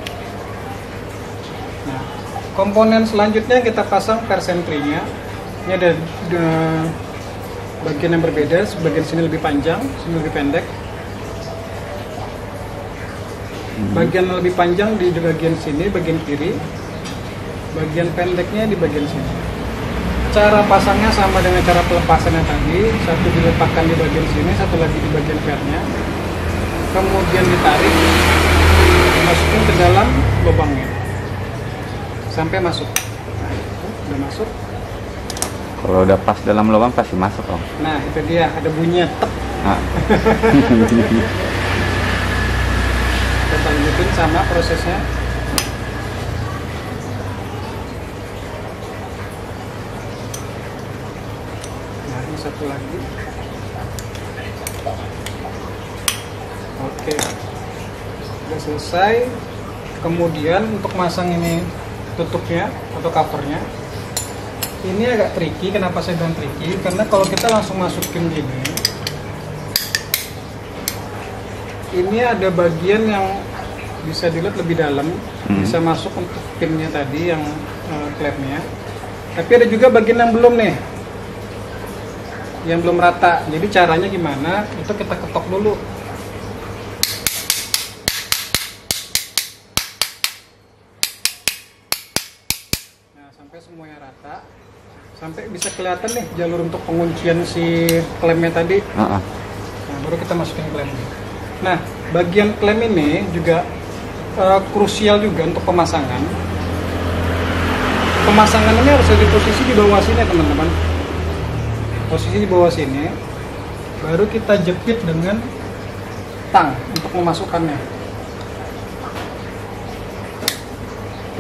Nah, komponen selanjutnya kita pasang persentrinya. Ini ada bagian yang berbeda, bagian sini lebih panjang, sini lebih pendek. Bagian lebih panjang di bagian sini, bagian kiri. Bagian pendeknya di bagian sini. Cara pasangnya sama dengan cara pelepasannya tadi. Satu diletakkan di bagian sini, satu lagi di bagian pernya. Kemudian ditarik, masukin ke dalam lubangnya sampai masuk. Nah, itu udah masuk. Kalau udah pas dalam lubang pasti masuk Om. Nah, itu dia, ada bunyinya tek. Kita lanjutin sama prosesnya. Nah, ini satu lagi. Oke, udah selesai. Kemudian untuk masang ini tutupnya atau covernya, ini agak tricky. Kenapa saya bilang tricky? Karena kalau kita langsung masukin gini, ini ada bagian yang bisa dilihat lebih dalam, bisa masuk untuk pinnya tadi yang klepnya. Tapi ada juga bagian yang belum nih, yang belum rata. Jadi caranya gimana? Itu kita ketok dulu. Nah, sampai semuanya rata. Sampai bisa kelihatan nih jalur untuk penguncian si klemnya tadi. Nah, baru kita masukin klemnya. Nah, bagian klem ini juga krusial juga untuk pemasangan. Pemasangan ini harus ada di posisi di bawah sini ya teman-teman. Posisi di bawah sini. Baru kita jepit dengan tang untuk memasukkannya.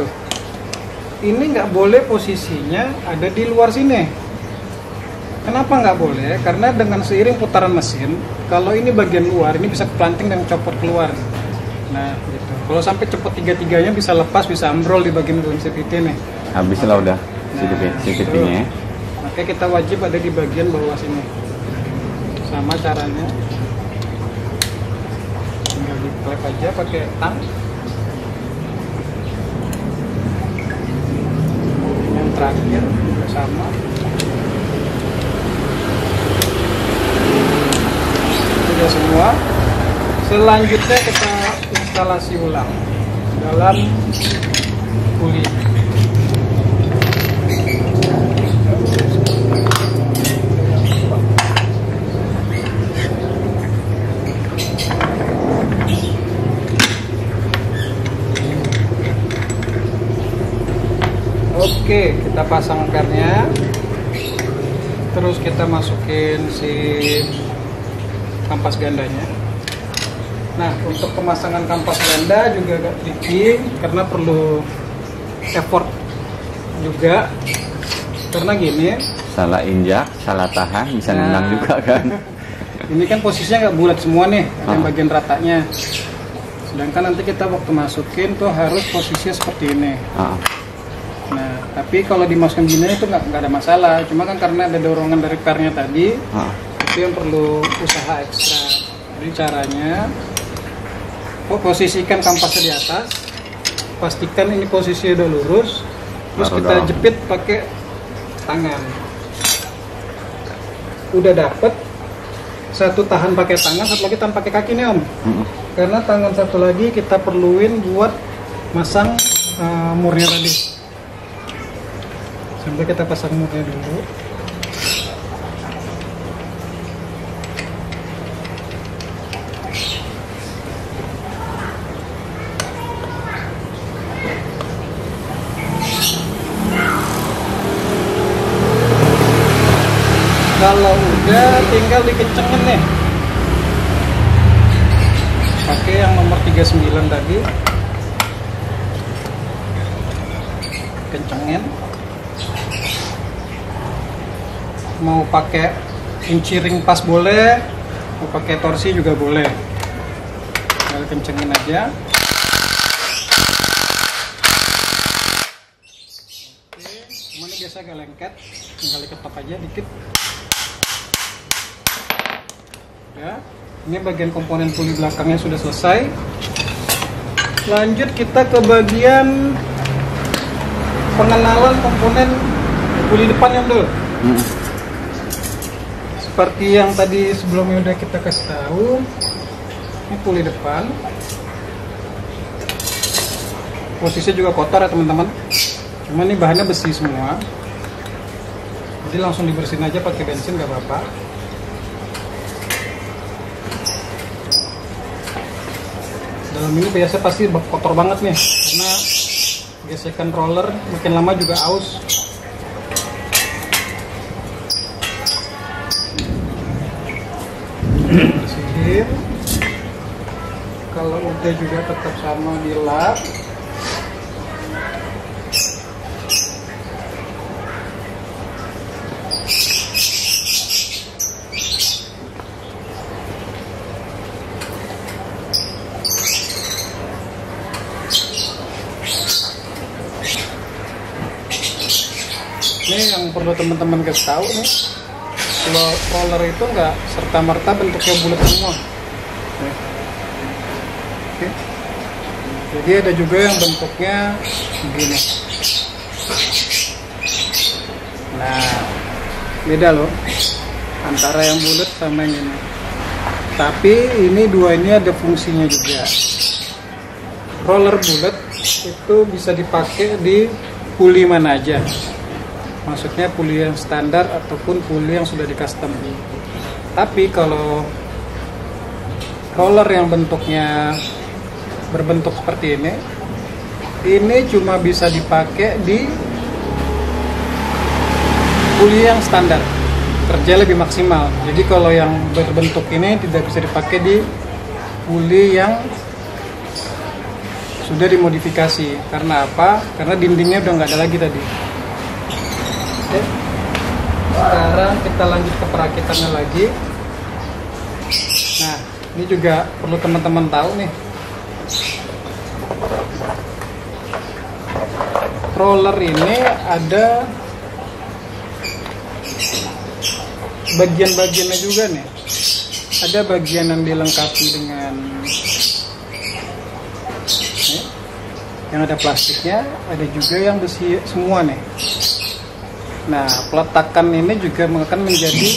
Tuh. Ini nggak boleh posisinya ada di luar sini. Kenapa nggak boleh? Karena dengan seiring putaran mesin, kalau ini bagian luar, ini bisa keplanting dan copot keluar. Nah, gitu. Kalau sampai cepet tiga-tiganya bisa lepas, bisa ambrol di bagian dalam CVT nih. Habis lah udah CVT-nya ya. Makanya kita wajib ada di bagian bawah sini. Sama caranya. Tinggal di-klep aja pakai tang. Terakhir juga sama. Sudah semua. Selanjutnya kita instalasi ulang dalam puli. Oke, kita pasang pernya. Terus kita masukin si kampas gandanya. Nah, untuk pemasangan kampas ganda juga agak tricky karena perlu effort juga. Karena gini, salah injak, salah tahan, bisa nendang juga kan. Ini kan posisinya nggak bulat semua nih, ada yang bagian ratanya. Sedangkan nanti kita waktu masukin tuh harus posisinya seperti ini. Nah, Tapi kalau dimasukkan gini itu nggak ada masalah. Cuma kan karena ada dorongan dari pernya tadi, itu yang perlu usaha ekstra. Jadi caranya, posisikan kampasnya di atas, pastikan ini posisinya udah lurus, terus kita jepit pakai tangan. Udah dapet, satu tahan pakai tangan, satu lagi tahan pakai kaki nih Om. Karena tangan satu lagi kita perluin buat masang murnya tadi. Sampai kita pasang murnya dulu. Kalau udah tinggal dikencengin nih. Pakai yang nomor 39 tadi. Kencengin. Mau pakai kunci ring pas boleh, mau pakai torsi juga boleh. Tinggal kencengin aja. Oke, cuman ini biasa agak lengket, tinggal diketok aja dikit. Ya, ini bagian komponen puli belakangnya sudah selesai. Lanjut kita ke bagian pengenalan komponen puli depan yang dulu. Seperti yang tadi sebelumnya udah kita kasih tahu, ini puli depan. Posisinya juga kotor ya teman-teman. Cuma ini bahannya besi semua. Jadi langsung dibersihin aja pakai bensin nggak apa-apa. Dalam ini biasa pasti kotor banget nih, karena gesekan roller makin lama juga aus. Bersihin. Kalau udah juga tetap sama dilap. Ini yang perlu teman-teman kasih tahu nih, kalau roller itu nggak serta-merta bentuknya bulat semua. Oke. Jadi ada juga yang bentuknya begini. Nah, beda loh antara yang bulat sama yang ini. Tapi ini dua ini ada fungsinya juga. Roller bulat itu bisa dipakai di puli mana aja. Maksudnya puli yang standar ataupun puli yang sudah di custom. Tapi kalau roller yang bentuknya berbentuk seperti ini cuma bisa dipakai di puli yang standar, kerja lebih maksimal. Jadi kalau yang berbentuk ini tidak bisa dipakai di puli yang sudah dimodifikasi. Karena apa? Karena dindingnya udah nggak ada lagi tadi. Oke. Sekarang kita lanjut ke perakitannya lagi. Nah, ini juga perlu teman-teman tahu nih. Roller ini ada bagian-bagiannya juga nih. Ada bagian yang dilengkapi dengan yang ada plastiknya, ada juga yang besi semua nih. Nah, peletakan ini juga akan menjadi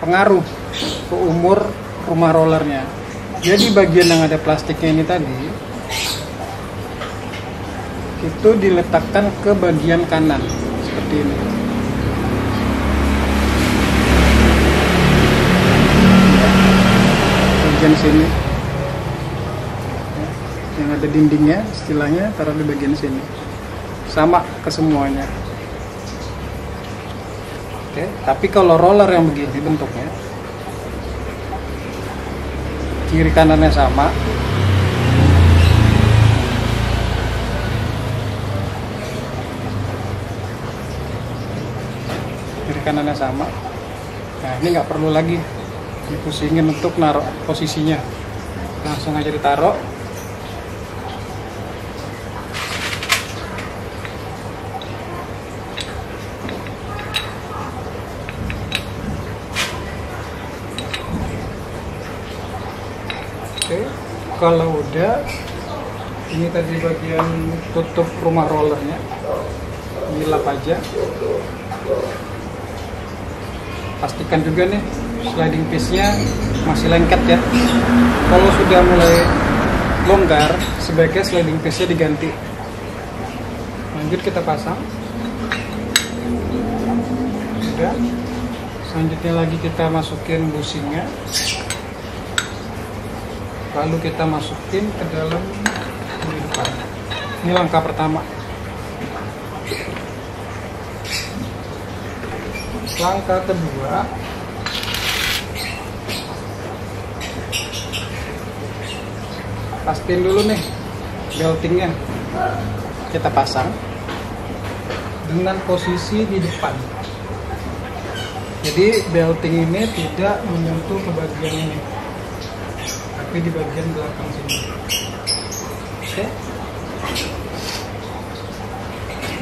pengaruh ke umur rumah rollernya. Jadi bagian yang ada plastiknya ini tadi itu diletakkan ke bagian kanan seperti ini. Bagian sini yang ada dindingnya, istilahnya taruh di bagian sini. Sama ke semuanya. Oke, tapi kalau roller yang begini bentuknya, kiri kanannya sama. Kiri kanannya sama. Nah, ini nggak perlu lagi dipusingin untuk naruh posisinya. Langsung aja ditaruh. Kalau udah, ini tadi bagian tutup rumah rollernya, dilap aja. Pastikan juga nih sliding piece-nya masih lengket ya. Kalau sudah mulai longgar, sebaiknya sliding piece-nya diganti. Lanjut kita pasang. Udah. Selanjutnya lagi kita masukin bushingnya. Lalu kita masukin ke dalam kuli depan. Ini langkah pertama. Langkah kedua, pastiin dulu nih beltingnya, kita pasang dengan posisi di depan. Jadi belting ini tidak menyentuh ke bagian ini, tapi di bagian belakang sini. Oke.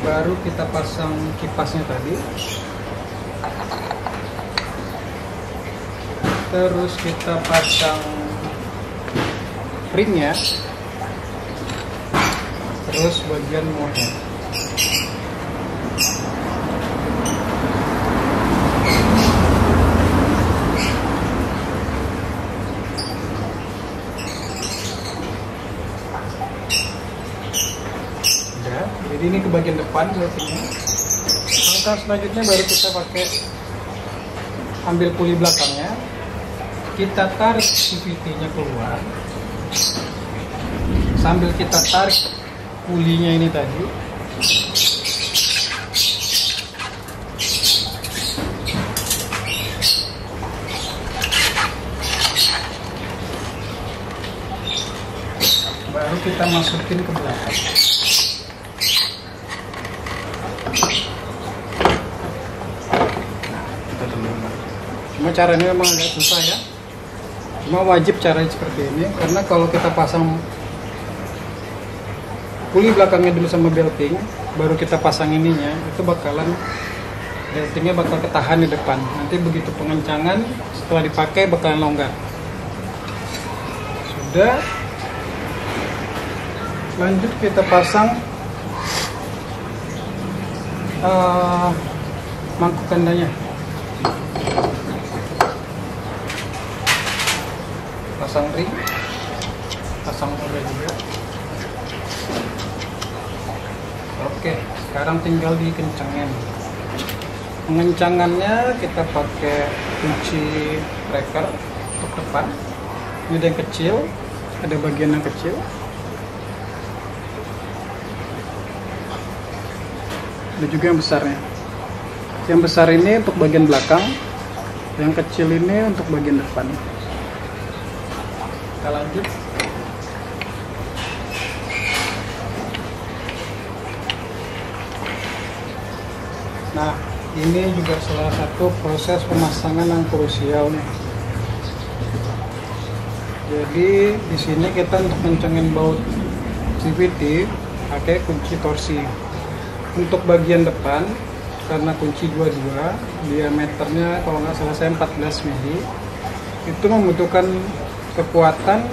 Baru kita pasang kipasnya tadi. Terus kita pasang ringnya, terus bagian motor. Udah, jadi ini ke bagian depan beltingnya. Langkah selanjutnya baru kita pakai ambil puli belakangnya. Kita tarik CVT-nya keluar sambil kita tarik pulinya ini tadi. Baru kita masukin ke belakang. Cuma caranya memang agak susah ya. Cuma wajib caranya seperti ini, karena kalau kita pasang puli belakangnya dulu sama belting, baru kita pasang ininya, itu bakalan beltingnya bakal ketahan di depan. Nanti begitu pengencangan setelah dipakai bakalan longgar. Sudah, lanjut kita pasang mangkuk kandanya. Pasang ring, pasang roda juga. Oke, sekarang tinggal dikencangin. Pengencangannya kita pakai kunci tracker untuk depan. Ini ada yang kecil, ada bagian yang kecil. Ada juga yang besarnya. Yang besar ini untuk bagian belakang, yang kecil ini untuk bagian depan. Kita lanjut. Nah, ini juga salah satu proses pemasangan yang krusial nih. Jadi di sini kita untuk kencangin baut CVT pakai kunci torsi. Untuk bagian depan karena kunci 22, diameternya kalau nggak salah saya 14 mili, itu membutuhkan kekuatan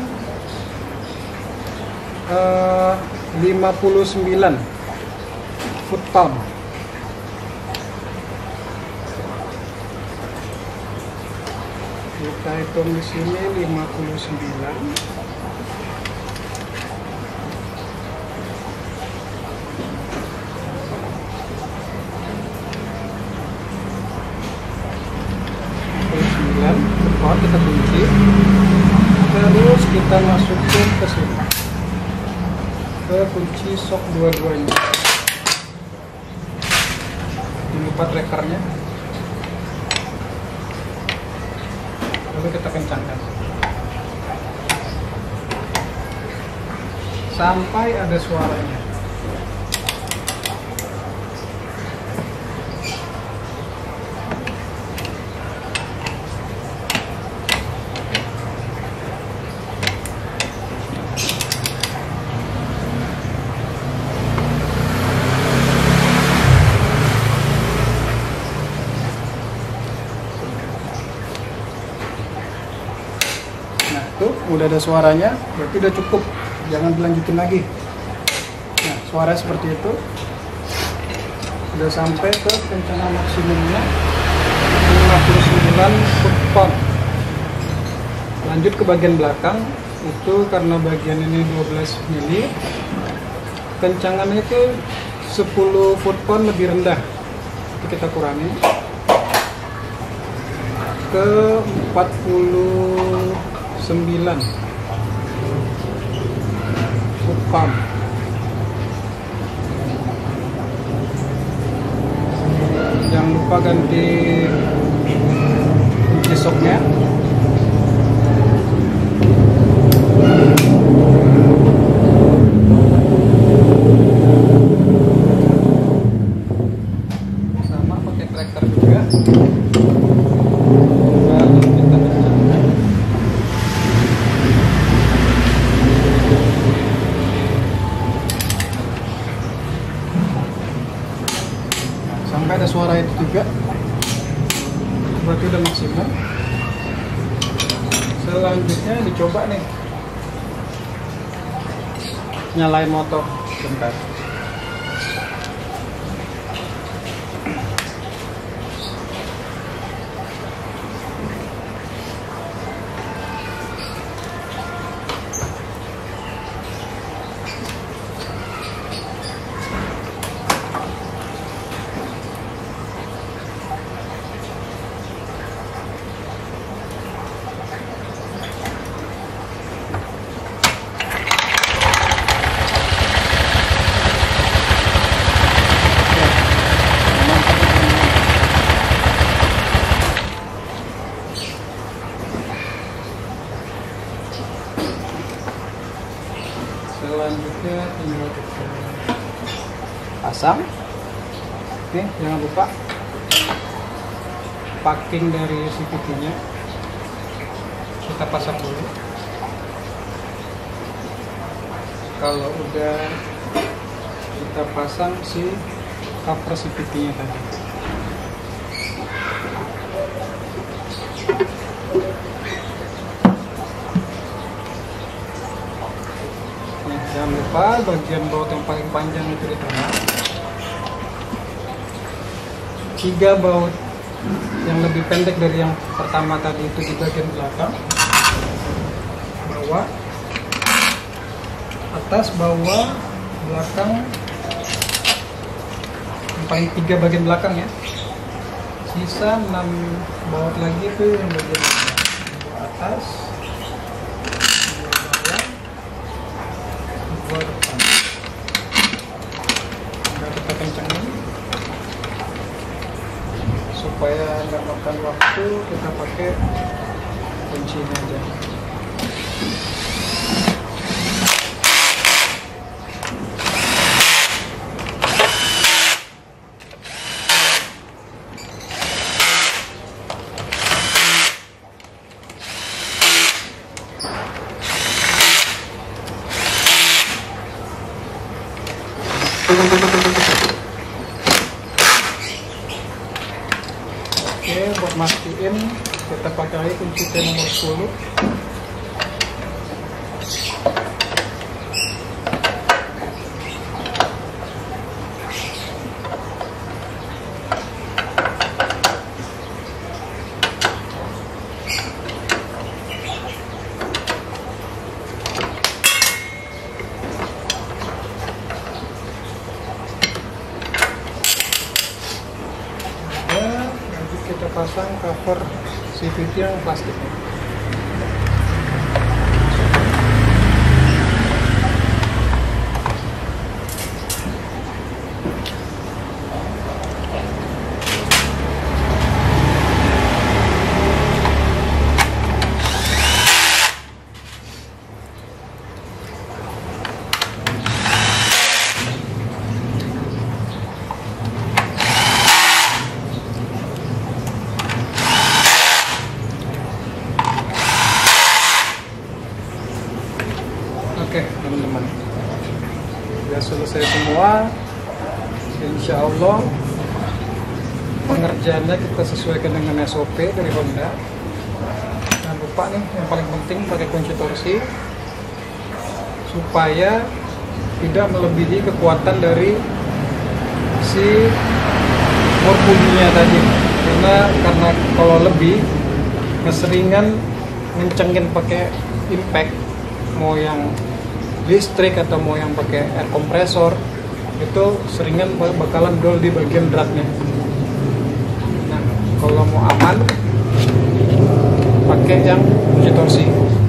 59 foot pound. Kita hitung di sini 59. Kita kunci, terus kita masukin ke sini, ke kunci shock dua-duanya. Dilipat rekernya, lalu kita kencangkan sampai ada suaranya. udah ada suaranya, berarti udah cukup, jangan dilanjutin lagi. Nah, suara seperti itu udah sampai ke kencangan maksimumnya 59 foot-pound. Lanjut ke bagian belakang, itu karena bagian ini 12 mili, kencangannya itu 10 foot-pound lebih rendah. Itu kita kurangi ke 49 foot-pound. Jangan lupa ganti kunci soknya. Sama pakai tracker juga. Sampai ada suara itu juga, berarti udah maksimal. Selanjutnya dicoba nih, nyalain motor bentar. Selanjutnya tinggal kita pasang. Oke, jangan lupa packing dari CVT-nya kita pasang dulu. Kalau udah kita pasang si cover CVT-nya tadi. Jangan lupa bagian baut yang paling panjang itu di tengah. 3 baut yang lebih pendek dari yang pertama tadi itu di bagian belakang, bawah, atas, bawah, belakang, yang paling 3 bagian belakang ya. Sisa 6 baut lagi itu yang bagian atas, depan. Udah kita kencangin supaya nggak makan waktu, kita pakai kuncinya aja. Oke, buat mastiin kita pakai kunci T nomor 10. Kita pasang cover CVT yang plastik. Oke teman-teman, sudah selesai semua. Insya Allah pengerjaannya kita sesuaikan dengan SOP dari Honda. Jangan lupa lupa nih, yang paling penting pakai kunci torsi supaya tidak melebihi kekuatan dari si morfudinya tadi. Karena kalau lebih keseringan ngencengin pakai impact, mau yang listrik atau mau yang pakai air kompresor, itu seringan bakalan dol di bagian dratnya. Nah, kalau mau aman pakai yang kunci torsi,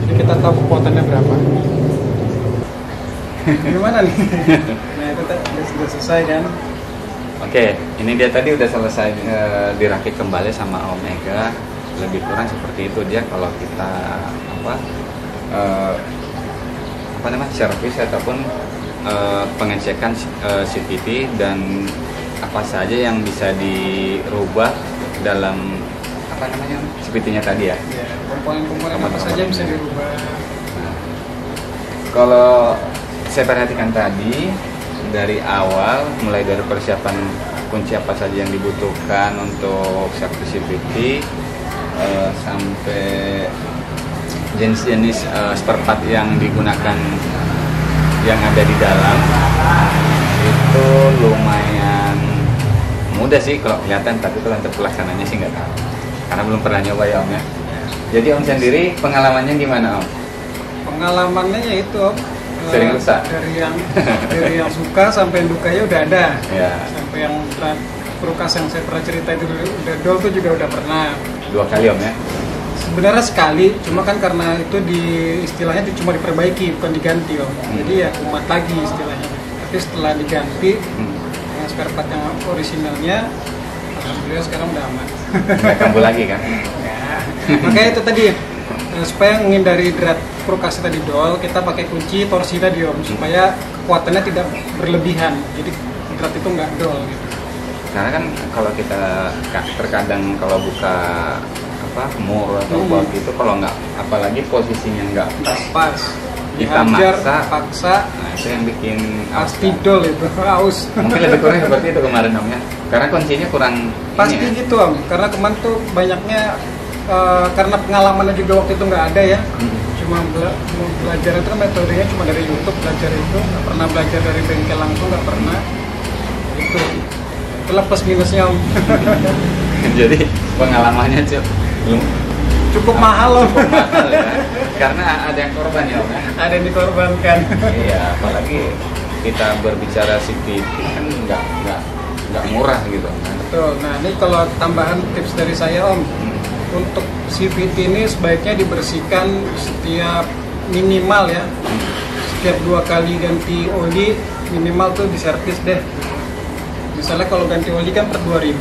jadi kita tahu kekuatannya berapa. Gimana nih? Nah, itu sudah selesai kan? Oke, ini dia tadi udah selesai dirakit kembali sama Omega. Lebih kurang seperti itu dia kalau kita servis ataupun pengecekan CVT dan apa saja yang bisa dirubah dalam CVT-nya tadi ya. Ya, komponen-komponen apa saja yang bisa dirubah. Nah, kalau saya perhatikan tadi dari awal, mulai dari persiapan kunci apa saja yang dibutuhkan untuk servis CVT sampai jenis-jenis spare part yang digunakan yang ada di dalam, itu lumayan mudah sih kalau kelihatan, tapi kalau untuk pelaksananya sih nggak tahu karena belum pernah nyoba ya Om ya. Jadi Om sendiri pengalamannya gimana Om? Pengalamannya ya itu Om, sering rusak dari yang suka sampai yang dukanya udah ada ya. Sampai yang Prokas yang saya pernah cerita itu udah dol tuh juga udah pernah 2 kali Om ya. Sebenarnya sekali, cuma kan karena itu istilahnya cuma diperbaiki bukan diganti Om. Jadi ya kumat lagi istilahnya. Tapi setelah diganti dengan spare part yang orisinalnya, alhamdulillah sekarang udah aman. Nggak kambuh lagi kan? Ya. Makanya itu tadi supaya menghindari drat Prokas tadi dol, kita pakai kunci torsi tadi Om, supaya kekuatannya tidak berlebihan. Jadi drat itu nggak dol gitu. Karena kan kalau kita terkadang kalau buka mur atau bak itu kalau nggak, apalagi posisinya nggak pas, kita paksa, nah itu yang bikin pasti dol itu, aus. Mungkin lebih kurang seperti itu kemarin Om ya, karena kuncinya kurang pasti ini, gitu Om, karena kemarin tuh banyaknya karena pengalamannya juga waktu itu nggak ada ya. Cuma belajar itu kan metodenya cuma dari YouTube, belajar itu nggak pernah belajar dari bengkel langsung, nggak pernah. Itulah plus minusnya Om. Jadi pengalamannya cukup mahal Om. Cukup mahal ya, karena ada yang korban ya Om ya. Ada yang dikorbankan. Iya, apalagi kita berbicara CVT kan nggak murah gitu. Betul. Nah ini kalau tambahan tips dari saya Om, untuk CVT ini sebaiknya dibersihkan setiap minimal ya, setiap 2 kali ganti oli minimal tuh diservis deh. Misalnya kalau ganti oli kan per 2000,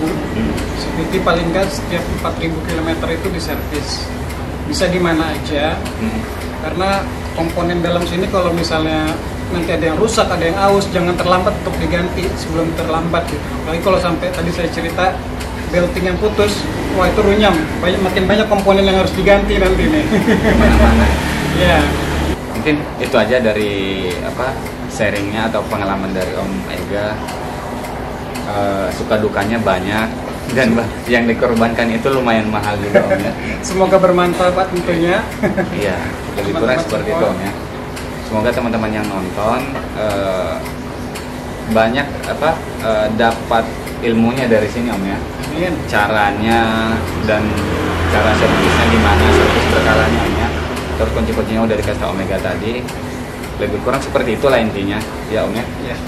CVT paling nggak setiap 4000 km itu diservis. Bisa di mana aja, karena komponen dalam sini kalau misalnya nanti ada yang rusak, ada yang aus, jangan terlambat untuk diganti sebelum terlambat gitu. Apalagi kalau sampai tadi saya cerita belting yang putus, wah itu runyam, makin banyak komponen yang harus diganti nanti nih. Ya. Mungkin itu aja dari sharingnya atau pengalaman dari Om Ega. Suka dukanya banyak dan yang dikorbankan itu lumayan mahal juga Om ya. Semoga bermanfaat tentunya. Iya, lebih kurang seperti itu Om ya. Semoga teman-teman yang nonton banyak dapat ilmunya dari sini Om ya. Amin. Caranya dan cara servisnya gimana, servis berkalanya Om ya. Terus kunci-kuncinya udah dikasih Omega tadi. Lebih kurang seperti itulah intinya ya Om ya. Ya.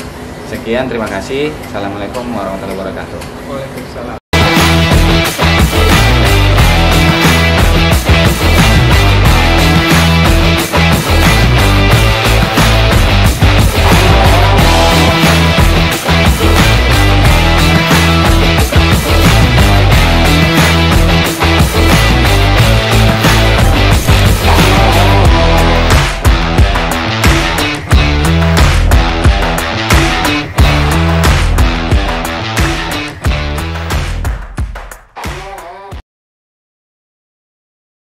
Sekian, terima kasih. Assalamualaikum warahmatullahi wabarakatuh. Waalaikumsalam.